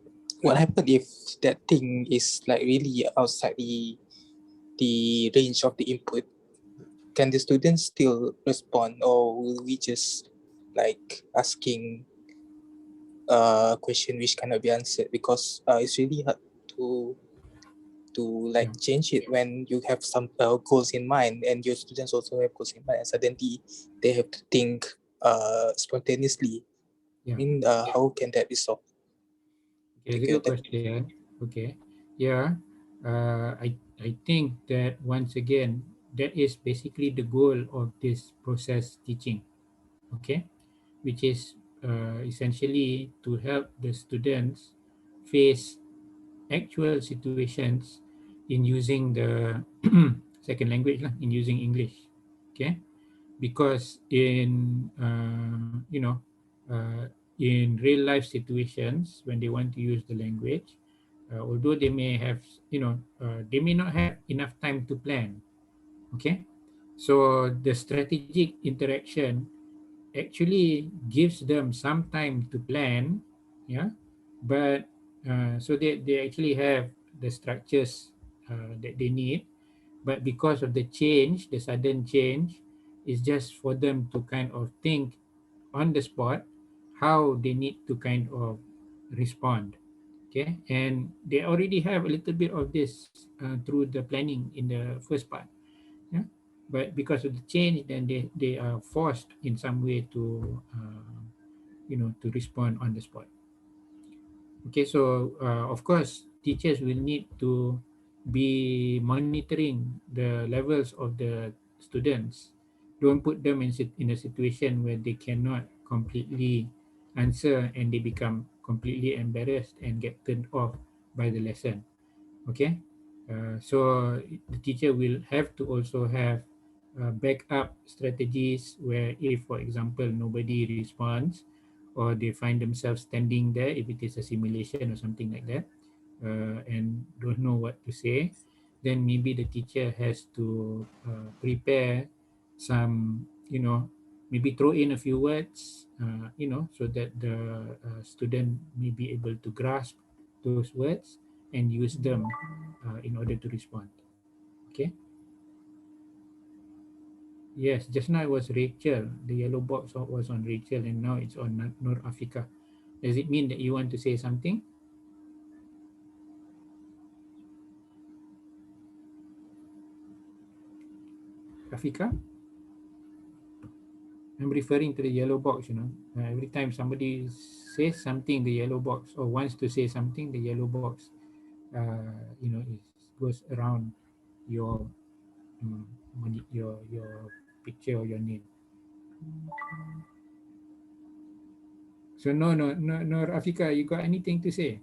what happens if that thing is like really outside the range of the input? Can the students still respond, or will we just like asking a question which cannot be answered because it's really hard to like Yeah. change it when you have some goals in mind and your students also have goals in mind and suddenly they have to think spontaneously. Yeah. I mean, how can that be solved? Okay, it's Thank a you. good question. Okay. Yeah. I think that once again, that is basically the goal of this process teaching. Okay. Which is essentially to help the students face actual situations in using the second language lah, in using English. Okay. Because in real life situations when they want to use the language, although they may have they may not have enough time to plan. Okay, so the strategic interaction actually gives them some time to plan. Yeah, but so they actually have the structures that they need, but because of the change, the sudden change, is just for them to kind of think on the spot how they need to kind of respond. Okay, and they already have a little bit of this through the planning in the first part. Yeah, but because of the change, then they are forced in some way to to respond on the spot. Okay, so of course, teachers will need to be monitoring the levels of the students. Don't put them in a situation where they cannot completely answer and they become completely embarrassed and get turned off by the lesson. Okay, so the teacher will have to also have backup strategies where if, for example, nobody responds or they find themselves standing there, if it is a simulation or something like that, and don't know what to say, then maybe the teacher has to prepare some, maybe throw in a few words, so that the student may be able to grasp those words and use them in order to respond. Okay. Yes, just now it was Rachel. The yellow box was on Rachel, and now it's on Nur Afika. Does it mean that you want to say something, Afika? I'm referring to the yellow box. Every time somebody says something, the yellow box, or wants to say something, the yellow box, it goes around your um, your picture or your name. So no, Afika, you got anything to say?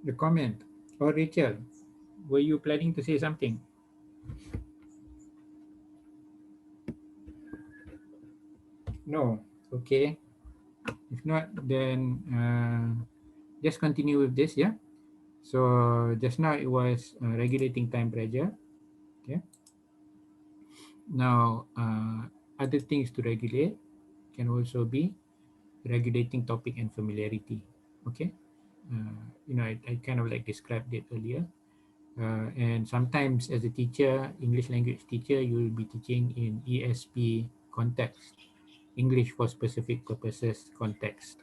The comment, or Rachel, were you planning to say something? No. Okay. If not, then just continue with this. Yeah. So just now it was regulating time pressure. Okay. Now other things to regulate can also be regulating topic and familiarity. Okay. I kind of like described it earlier. And sometimes as a teacher, English language teacher, you will be teaching in ESP context, English for specific purposes context.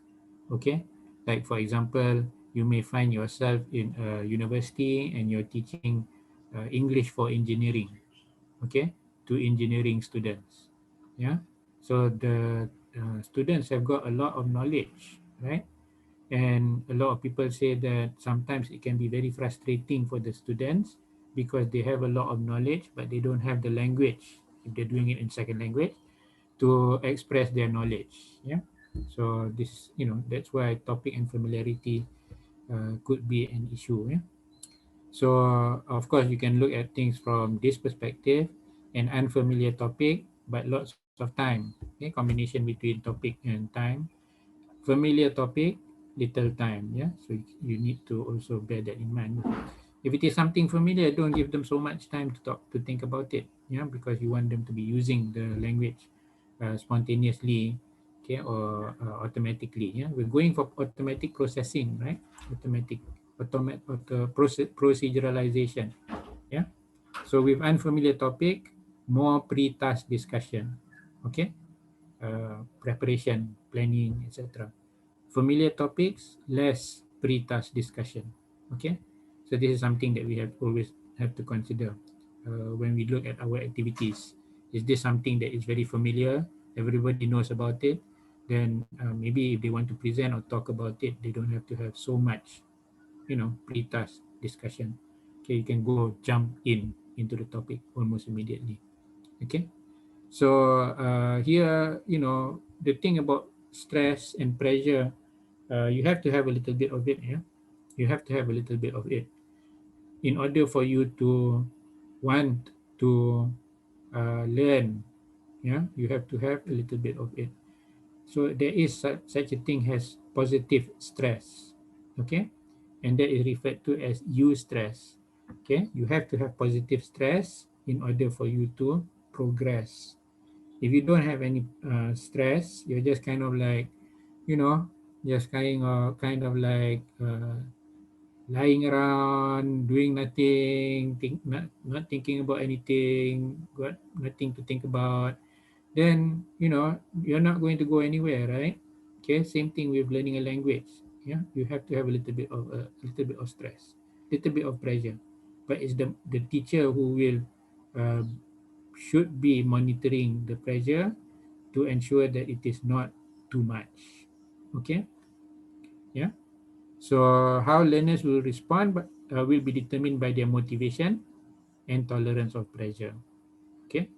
Okay, like for example, you may find yourself in a university and you're teaching English for engineering. Okay, to engineering students. Yeah, so the students have got a lot of knowledge, right? And a lot of people say that sometimes it can be very frustrating for the students because they have a lot of knowledge but they don't have the language, if they're doing it in second language, to express their knowledge. Yeah. So this, that's why topic and familiarity could be an issue. Yeah. So of course you can look at things from this perspective, an unfamiliar topic, but lots of time. Okay, combination between topic and time. Familiar topic, little time. Yeah, so you need to also bear that in mind. If it is something familiar, don't give them so much time to think about it. Yeah, because you want them to be using the language spontaneously, okay, or automatically. Yeah, we're going for automatic processing, right? Proceduralization. Yeah. So with unfamiliar topic, more pre-task discussion. Okay. Preparation, planning, etc. Familiar topics, less pre-task discussion. Okay. So this is something that we have always have to consider when we look at our activities. Is this something that is very familiar? Everybody knows about it. Then maybe if they want to present or talk about it, they don't have to have so much, pre-task discussion. Okay, you can go jump into the topic almost immediately. Okay, so here, the thing about stress and pressure, you have to have a little bit of it. Yeah, you have to have a little bit of it in order for you to want to learn. Yeah, you have to have a little bit of it. So there is such a thing as positive stress. Okay, and that is referred to as eustress. Okay, you have to have positive stress in order for you to progress. If you don't have any stress, you're just kind of like, you know, just kind of like lying around, doing nothing, not thinking about anything, got nothing to think about, then you're not going to go anywhere, right? Okay, same thing with learning a language. Yeah, you have to have a little bit of stress, little bit of pressure, but it's the teacher who will uh, should be monitoring the pressure to ensure that it is not too much. Okay, yeah. So how learners will respond will be determined by their motivation and tolerance of pressure. Okay,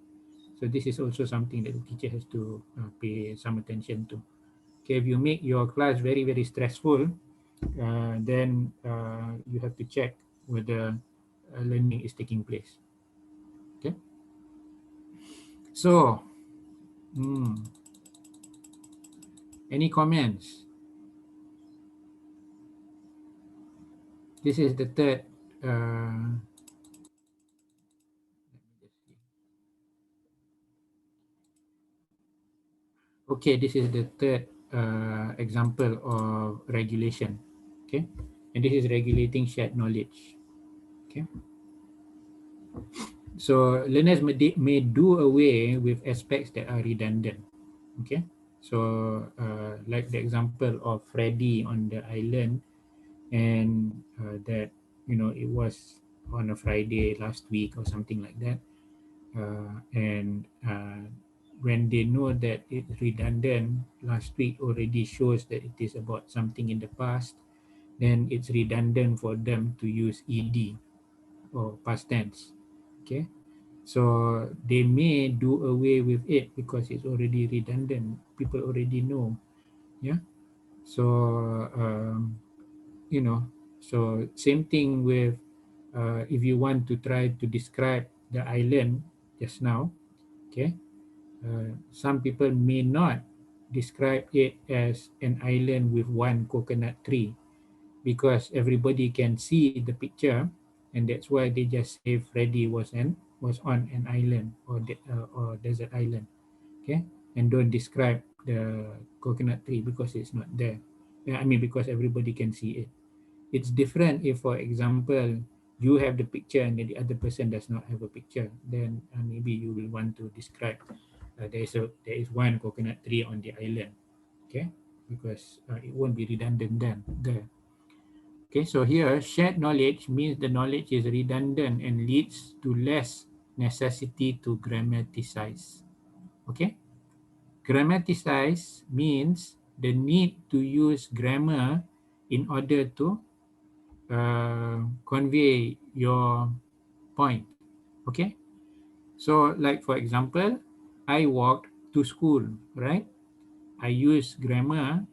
so this is also something that the teacher has to pay some attention to. Okay, if you make your class very, very stressful, then you have to check whether learning is taking place. Okay, so any comments? This is the third. Okay, this is the third example of regulation. Okay, and this is regulating shared knowledge. Okay, so learners may do away with aspects that are redundant. Okay, so like the example of Freddy on the island, and that it was on a Friday last week or something like that, and when they know that it's redundant, last week already shows that it is about something in the past, then it's redundant for them to use ed or past tense. Okay, so they may do away with it because it's already redundant, people already know. Yeah, so you know so same thing with if you want to try to describe the island just now. Okay, some people may not describe it as an island with one coconut tree because everybody can see the picture, and that's why they just say Freddy was on an island or desert island. Okay, and don't describe the coconut tree because it's not there. I mean, because everybody can see it. It's different if, for example, you have the picture and then the other person does not have a picture. Then maybe you will want to describe there is one coconut tree on the island. Okay, because it won't be redundant then there. Okay, so here shared knowledge means the knowledge is redundant and leads to less necessity to grammaticize. Okay, grammaticize means the need to use grammar in order to convey your point. Okay, so like for example, I walked to school, right? I use grammar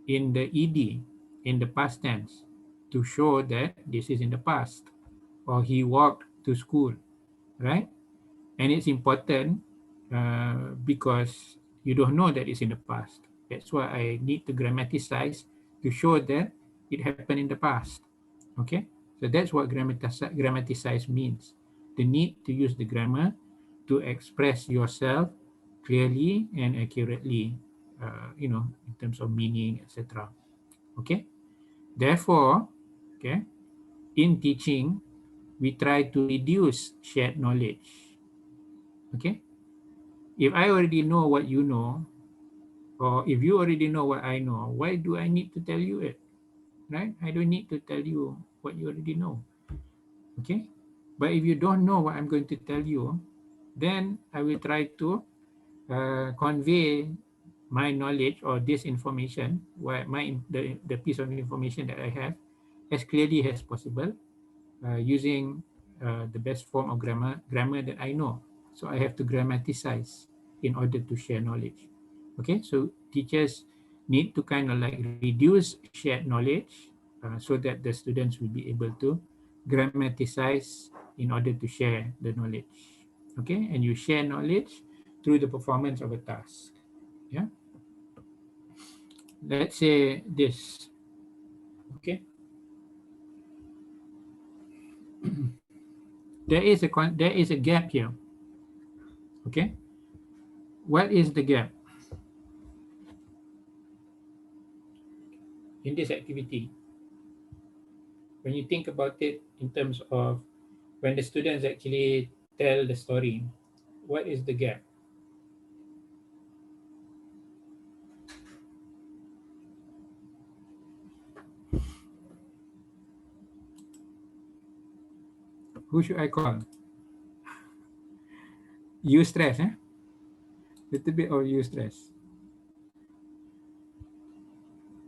in the ED, in the past tense, to show that this is in the past, or he walked to school, right? And it's important because you don't know that it's in the past. That's why I need to grammaticize to show that it happened in the past. Okay, so that's what grammaticize means. The need to use the grammar to express yourself clearly and accurately, in terms of meaning, etc. Okay, therefore, okay, in teaching, we try to reduce shared knowledge. Okay, if I already know what you know, or if you already know what I know, why do I need to tell you it? Right? I don't need to tell you what you already know. Okay? But if you don't know what I'm going to tell you, then I will try to convey my knowledge or this information, the piece of information that I have, as clearly as possible, using the best form of grammar that I know. So I have to grammaticize in order to share knowledge. Okay, so teachers need to kind of like reduce shared knowledge so that the students will be able to grammaticize in order to share the knowledge. Okay, and you share knowledge through the performance of a task. Yeah, let's say this. Okay, there is a gap here. Okay, what is the gap in this activity? When you think about it in terms of when the students actually tell the story, what is the gap? Who should I call? You stress, eh? Little bit of you stress.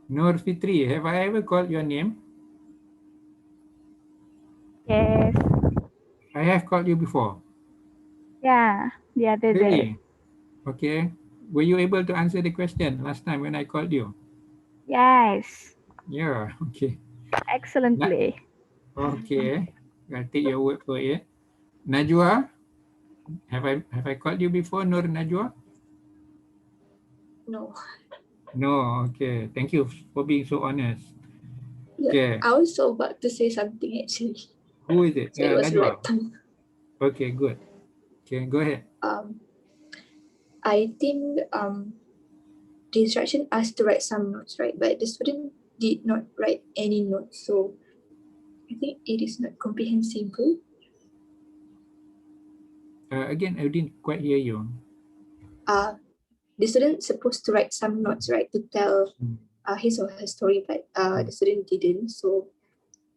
Nur Fitri, have I ever called your name? Yes. I have called you before. Yeah, the other day. Really? Okay. Were you able to answer the question last time when I called you? Yes. Yeah, okay. Excellently. Okay. I'll take your word for it. Najwa, have I called you before, Nur Najwa? No. No, okay. Thank you for being so honest. Yeah, Okay. I was so about to say something actually. Who is it? So it was the Najwa. right time. Okay, good. Okay, go ahead. I think the instruction asked to write some notes, right? But the student did not write any notes. So I think it is not comprehensible. Again, I didn't quite hear you. The student supposed to write some notes, right, to tell his or her story, but the student didn't. So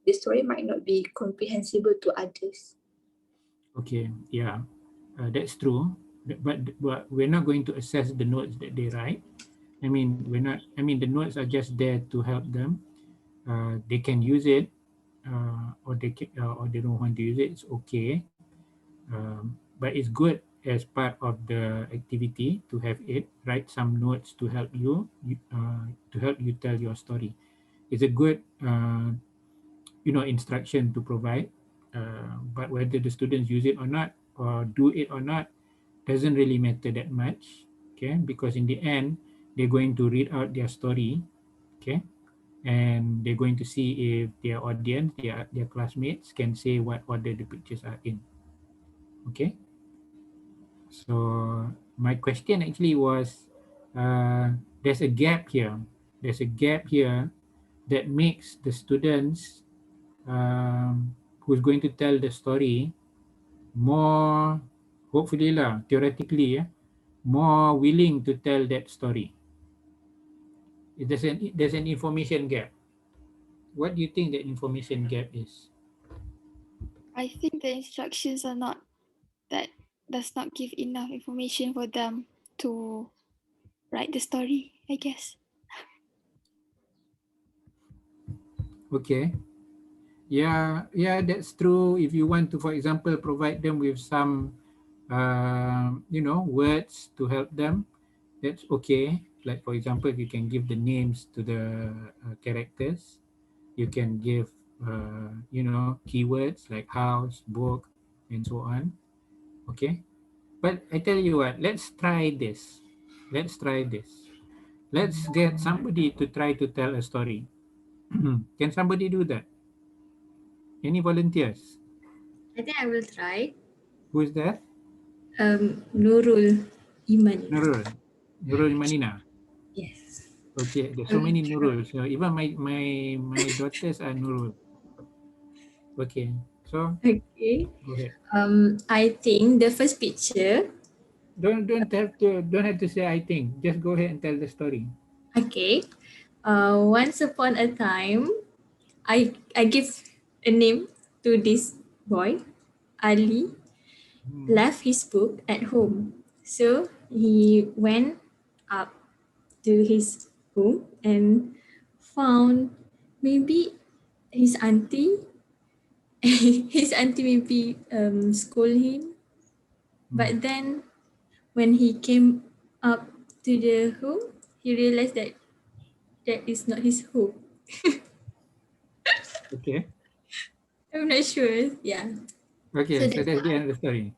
the story might not be comprehensible to others. Okay, yeah, that's true. But we're not going to assess the notes that they write. I mean, we're not. I mean, the notes are just there to help them. They can use it, or they don't want to use it. It's okay. But it's good as part of the activity to have it. Write some notes to help you tell your story. It's a good instruction to provide, but whether the students use it or not, or do it or not, doesn't really matter that much. Okay, because in the end they're going to read out their story. Okay, and they're going to see if their audience, their classmates, can say what order the pictures are in. Okay, so my question actually was, there's a gap here. There's a gap here that makes the students who's going to tell the story more, hopefully lah, theoretically, more willing to tell that story. There's an information gap. What do you think the information gap is? I think the instructions are not that does not give enough information for them to write the story, I guess. Okay. Yeah, that's true. If you want to, for example, provide them with some, words to help them, that's okay. Like for example, you can give the names to the characters. You can give, keywords like house, book, and so on. Okay. But I tell you what, let's try this. Let's try this. Let's get somebody to try to tell a story. Can somebody do that? Any volunteers? I think I will try. Who is that? Nurul Iman. Nurul. Nurul Manina. Yes. Okay, there's I so will many try. Nurul. So even my daughters are Nurul. Okay, so Okay. go ahead. I think the first picture. Don't have to say I think. Just go ahead and tell the story. Okay. Once upon a time, I give a name to this boy. Ali left his book at home. So he went up to his room and found maybe his auntie. His auntie maybe scold him. But then when he came up to the home, he realized that that is not his home. Okay. I'm not sure. Yeah. So Okay, so that's that's the why. end of the story.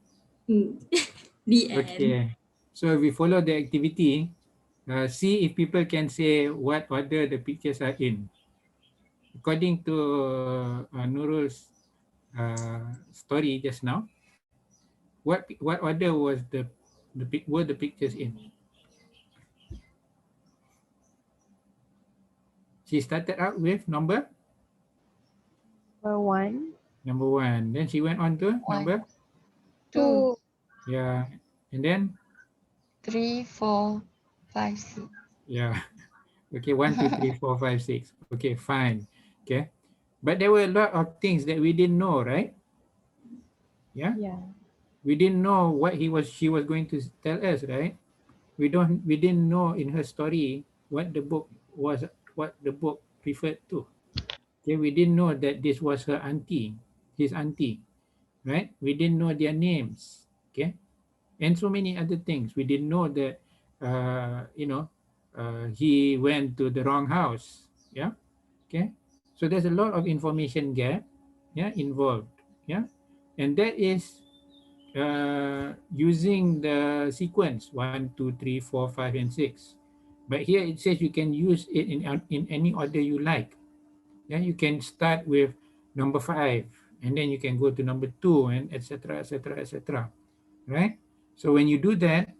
The end. Okay. So we follow the activity. See if people can say what order the pictures are in. According to Nurul's story just now, what order was were the pictures in? She started out with Number one, number one. Then she went on to number two, yeah, and then 3, 4, 5, 6. yeah. Okay, 1, 2, 3, 4, 5, 6. Okay, fine. Okay, but there were a lot of things that we didn't know, right? Yeah, Yeah. we didn't know what she was going to tell us, right? We didn't know in her story what the book was, what the book referred to. Okay, we didn't know that this was her auntie, his auntie, right? We didn't know their names. Okay, and so many other things. We didn't know that, he went to the wrong house. Yeah. Okay. So there's a lot of information gap, yeah, involved. Yeah. And that is using the sequence 1, 2, 3, 4, 5, and 6. But here it says you can use it in any order you like. Yeah, you can start with number 5, and then you can go to number 2, and etc. etc. etc. Right? So when you do that,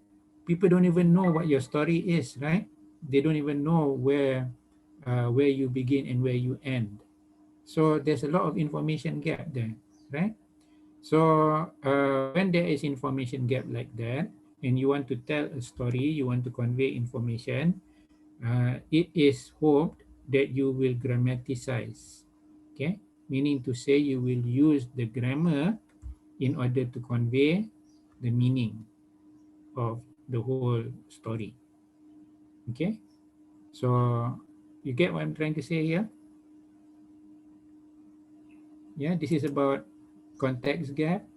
people don't even know what your story is, right? They don't even know where you begin and where you end. So there's a lot of information gap there, right? So when there is information gap like that, and you want to tell a story, you want to convey information, it is hoped that you will grammaticize, okay? Meaning to say you will use the grammar in order to convey the meaning of the whole story, okay? So you get what I'm trying to say here? Yeah, this is about context gap.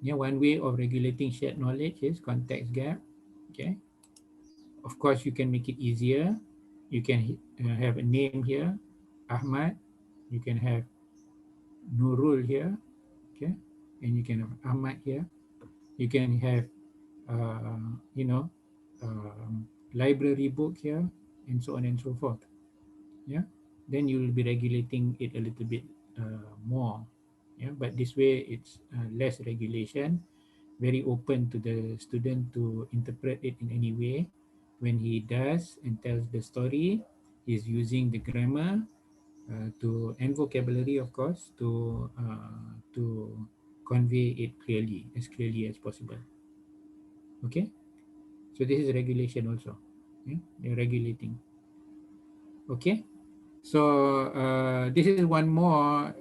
Yeah, one way of regulating shared knowledge is context gap. Okay. Of course, you can make it easier. You can have a name here, Ahmad. You can have Nurul here. Okay. And you can have Ahmad here. You can have, you know, library book here, and so on and so forth. Yeah. Then you will be regulating it a little bit more. Yeah. But this way, it's less regulation, very open to the student to interpret it in any way. When he does and tells the story, he's using the grammar to and vocabulary, of course, to convey it clearly as possible. Okay, so this is regulation also. Yeah, they're regulating. Okay, so this is one more.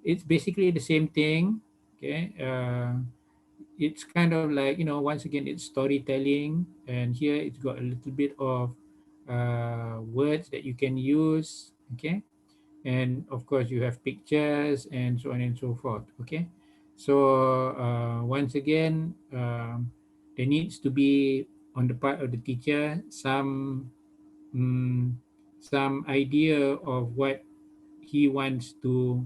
It's basically the same thing. Okay, it's kind of like, once again, it's storytelling, and here it's got a little bit of words that you can use. Okay, and of course you have pictures and so on and so forth. Okay, so once again, there needs to be on the part of the teacher some idea of what he wants to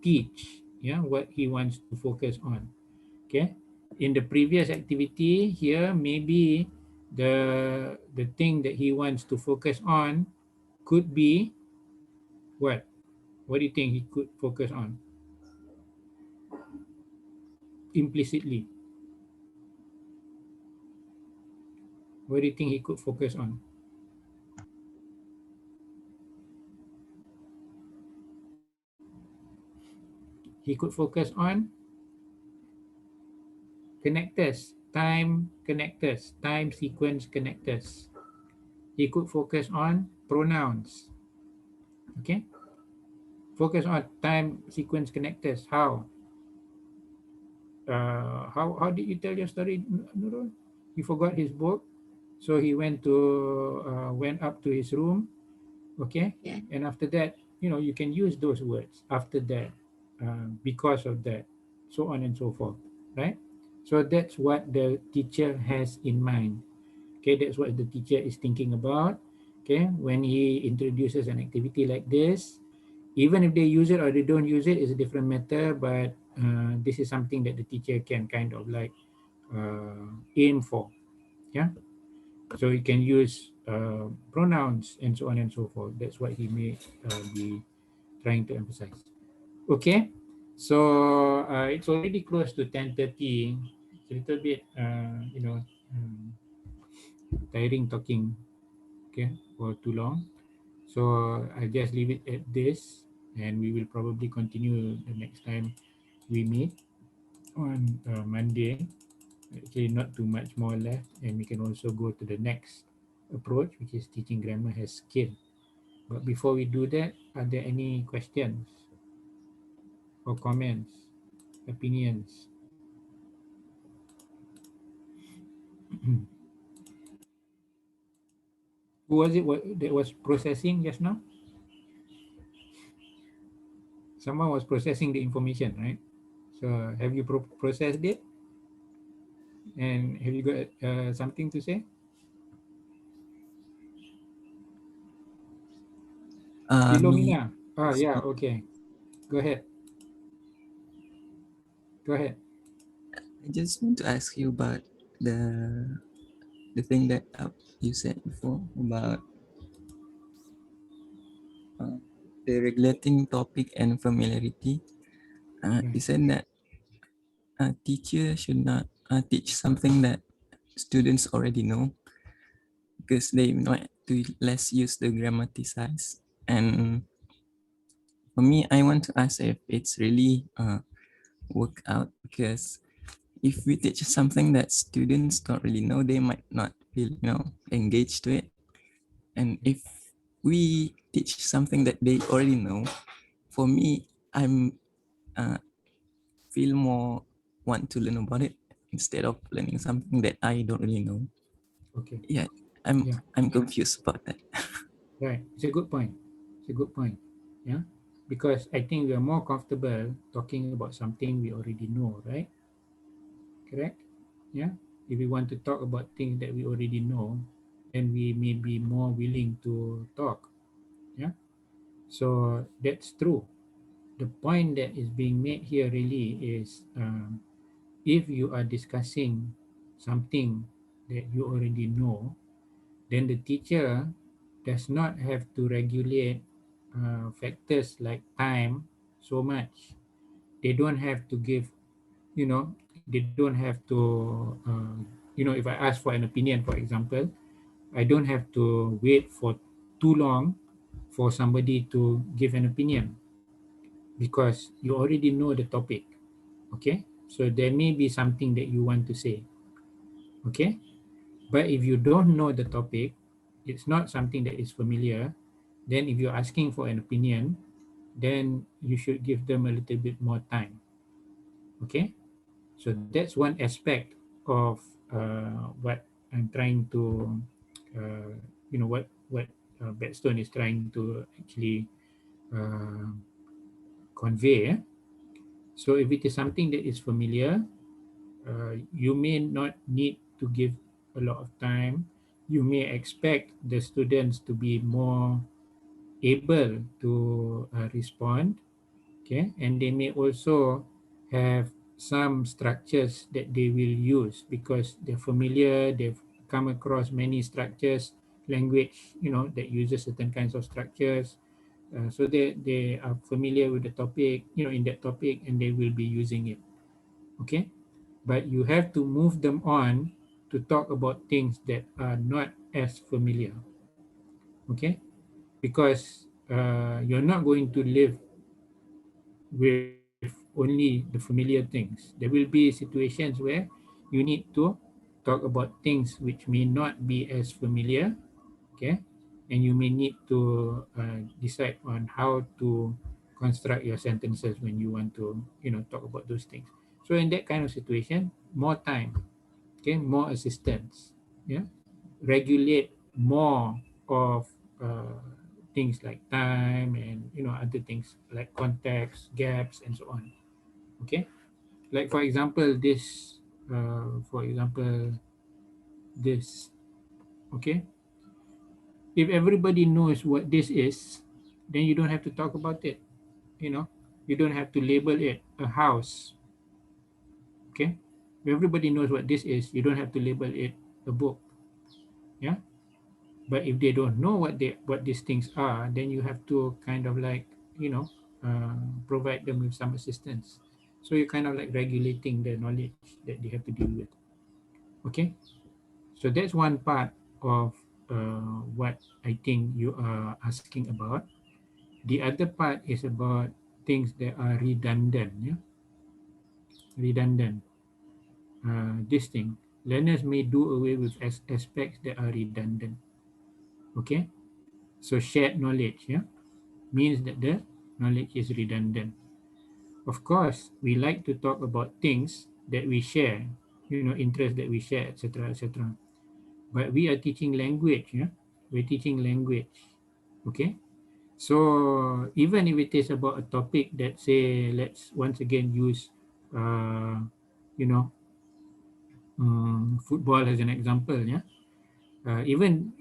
teach, yeah, what he wants to focus on. Okay, in the previous activity here, maybe the thing that he wants to focus on could be what do you think he could focus on implicitly? What do you think he could focus on? He could focus on connectors, time sequence connectors. He could focus on pronouns. Okay, focus on time sequence connectors. How did you tell your story, Nurul? He forgot his book, so he went up to his room. Okay, Yeah. and after that, you can use those words after that, because of that, so on and so forth, right? So that's what the teacher has in mind. Okay, that's what the teacher is thinking about. Okay, when he introduces an activity like this, even if they use it or they don't use it is a different matter, but this is something that the teacher can kind of like aim for. Yeah, so you can use pronouns and so on and so forth. That's what he may be trying to emphasize. Okay, so it's already close to 10:30. It's a little bit tiring talking, okay, for too long. So I just leave it at this, and we will probably continue the next time we meet on Monday. Actually, not too much more left, and we can also go to the next approach, which is teaching grammar as skill. But before we do that, are there any questions or comments, opinions? Who was it that was processing just now? Someone was processing the information, right? So have you processed it? And have you got something to say? Me, Philomena. Yeah, okay. Go ahead. Go ahead. I just want to ask you about the the thing that you said before about uh, the regulating topic and familiarity. You Right. said that a teacher should not teach something that students already know because they might to less use the grammaticize. And for me, I want to ask if it's really work out because if we teach something that students don't really know, they might not feel engaged to it. And if we teach something that they already know, for me, I'm feel more want to learn about it instead of learning something that I don't really know. Okay. Yeah, I'm Yeah. I'm confused about that. Right. It's a good point. It's a good point. Yeah. Because I think we are more comfortable talking about something we already know, right? Correct? Yeah. If we want to talk about things that we already know, then we may be more willing to talk. Yeah. So that's true. The point that is being made here really is if you are discussing something that you already know, then the teacher does not have to regulate factors like time so much. They don't have to give, they don't have to, if I ask for an opinion, for example, I don't have to wait for too long for somebody to give an opinion because you already know the topic. Okay, so there may be something that you want to say. Okay, but if you don't know the topic, it's not something that is familiar, then if you're asking for an opinion, then you should give them a little bit more time. Okay, so that's one aspect of what I'm trying to, what Bedstone is trying to actually uh, convey. So if it is something that is familiar, you may not need to give a lot of time. You may expect the students to be more able to respond, okay, and they may also have some structures that they will use because they're familiar, they've come across many structures, language, that uses certain kinds of structures. So they are familiar with the topic, in that topic, and they will be using it, okay. But you have to move them on to talk about things that are not as familiar, okay, because you're not going to live with only the familiar things. There will be situations where you need to talk about things which may not be as familiar, okay, and you may need to decide on how to construct your sentences when you want to, talk about those things. So in that kind of situation, more time, okay, more assistance, yeah, regulate more of uh, things like time and other things like context gaps and so on, okay. Like for example this, okay, if everybody knows what this is, then you don't have to talk about it, you know you don't have to label it a house, okay. If everybody knows what this is, you don't have to label it a book, yeah. But if they don't know what these things are, then you have to kind of like, provide them with some assistance. So you're kind of like regulating the knowledge that they have to deal with, okay. So that's one part of what I think you are asking about. The other part is about things that are redundant, yeah, redundant. This thing, learners may do away with aspects that are redundant, okay. So shared knowledge, yeah, means that the knowledge is redundant. Of course, we like to talk about things that we share, interests that we share, etc., etc. But we are teaching language, yeah. We're teaching language, okay. So even if it is about a topic that, say, let's once again use, uh, you know, football as an example, yeah. Even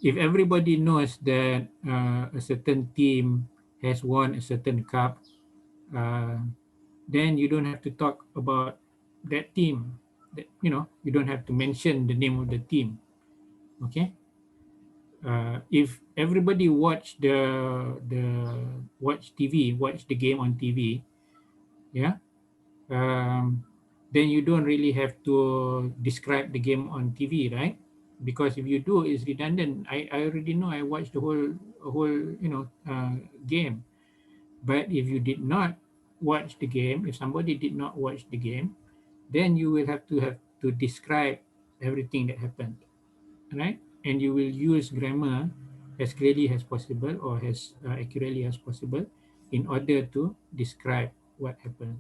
if everybody knows that a certain team has won a certain cup, uh, then you don't have to talk about that team. That, you don't have to mention the name of the team, okay. If everybody the watch TV, watch the game on TV, yeah, um, then you don't really have to describe the game on TV, right? Because if you do, it's redundant. I already know. I watched the whole game. But if you did not watch the game, if somebody did not watch the game, then you will have to describe everything that happened, right? And you will use grammar as clearly as possible or as accurately as possible in order to describe what happened.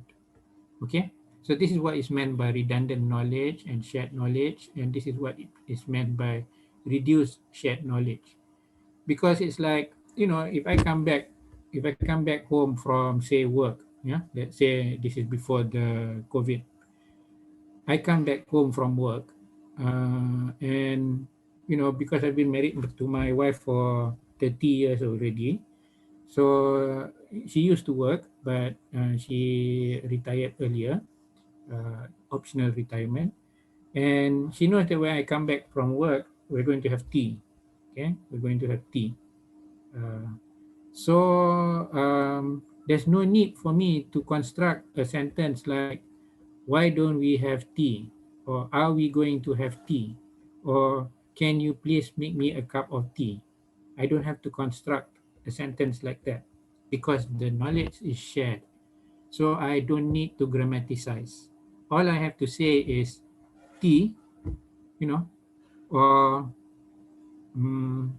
Okay, so this is what is meant by redundant knowledge and shared knowledge, and this is what is meant by reduced shared knowledge. Because it's like, if I come back home from, say, work, yeah, let's say this is before the COVID. I come back home from work, and because I've been married to my wife for 30 years already, so she used to work, but she retired earlier, optional retirement. And she knows that when I come back from work, we're going to have tea. Okay, we're going to have tea. Uh, so there's no need for me to construct a sentence like, why don't we have tea? Or are we going to have tea? Or can you please make me a cup of tea? I don't have to construct a sentence like that because the knowledge is shared. So I don't need to grammaticize. All I have to say is tea, you know, or mm,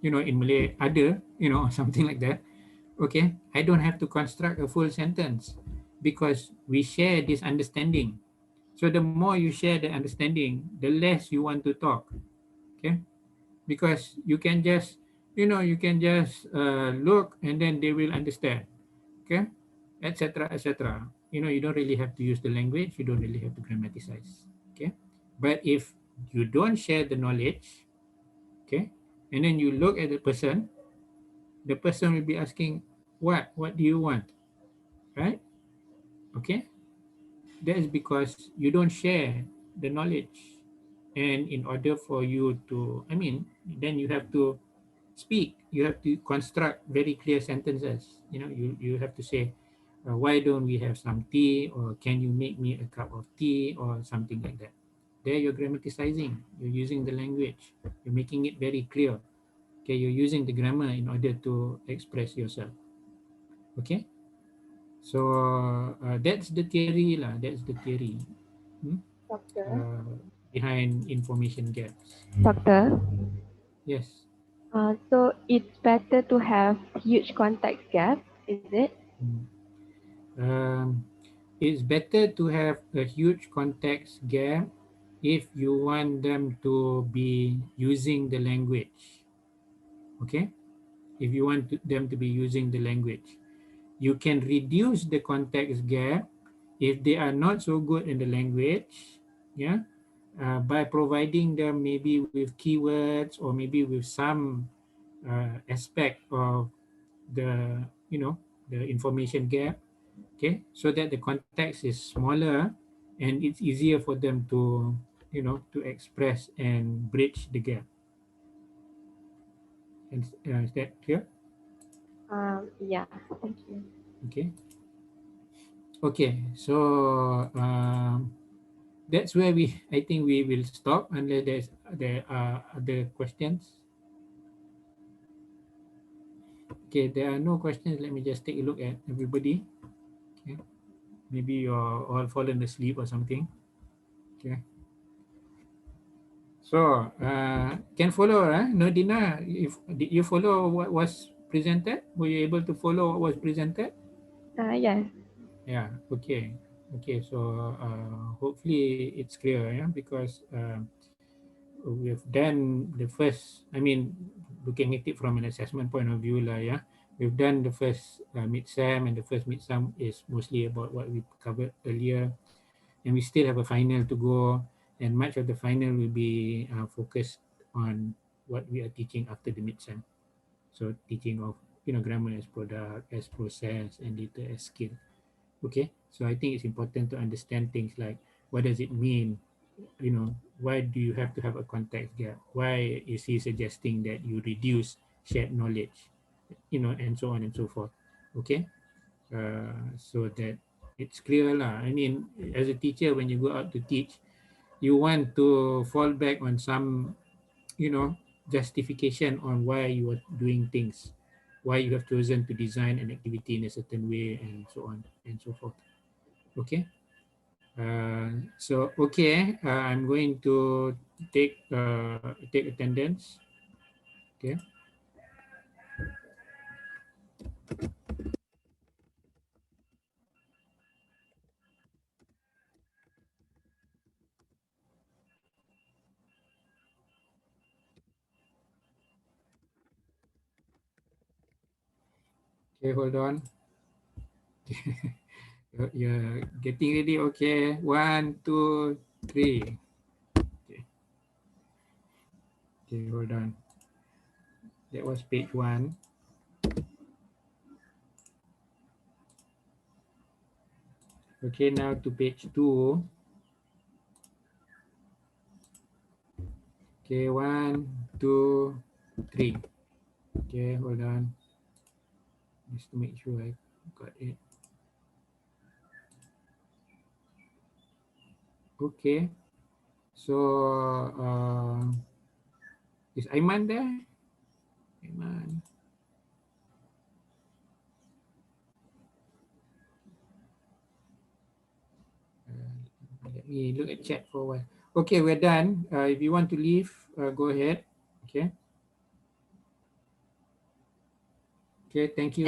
in Malay, other, something like that. Okay, I don't have to construct a full sentence because we share this understanding. So the more you share the understanding, the less you want to talk. Okay, because you can just look and then they will understand. Okay, etc., etc. you don't really have to use the language, you don't really have to grammaticize. Okay. But if you don't share the knowledge, okay, and then you look at the person will be asking, what do you want? Right? Okay. That is because you don't share the knowledge. And in order for you to, then you have to speak, you have to construct very clear sentences. You have to say, why don't we have some tea, or can you make me a cup of tea, or something like that. There you're grammaticizing, you're using the language, you're making it very clear. Okay, you're using the grammar in order to express yourself. Okay, so that's the theory lah, that's the theory. Hmm? Doctor. uh, Behind information gaps. Doctor. Yes. So it's better to have huge context gap, is it? Mm. It's better to have a huge context gap if you want them to be using the language. Okay? If you want them to be using the language, you can reduce the context gap if they are not so good in the language, yeah, by providing them maybe with keywords, or maybe with some aspect of the the information gap. Okay, so that the context is smaller and it's easier for them to to express and bridge the gap. And is that clear? Yeah, thank you. Okay. Okay, so that's where I think we will stop unless there are other questions. Okay, there are no questions. Let me just take a look at everybody. Okay, maybe you're all fallen asleep or something. Okay. So, can follow, Nordina, if did you follow what was presented? Were you able to follow what was presented? Yes. Yeah, okay. Okay, so hopefully it's clear, yeah, because we've done the first, looking at it from an assessment point of view, lah, yeah. We've done the first mid-sem, and the first mid-sem is mostly about what we covered earlier. And we still have a final to go, and much of the final will be focused on what we are teaching after the mid-sem. So teaching of grammar as product, as process, and data as skill. Okay, so I think it's important to understand things like, what does it mean, why do you have to have a context gap, why is he suggesting that you reduce shared knowledge, and so on and so forth. Okay, so that it's clear lah. As a teacher, when you go out to teach, you want to fall back on some, justification on why you are doing things, why you have chosen to design an activity in a certain way, and so on and so forth. Okay. So okay, I'm going to take attendance. Okay. Okay, hold on. You're getting ready. Okay, 1, 2, 3. Okay. Okay, hold on. That was page 1. Okay, now to page 2. Okay, 1, 2, 3. Okay, hold on. Just to make sure I got it. Okay. So, is Aiman there? Aiman. Let me look at chat for a while. Okay, we're done. If you want to leave, go ahead. Okay. Okay, thank you.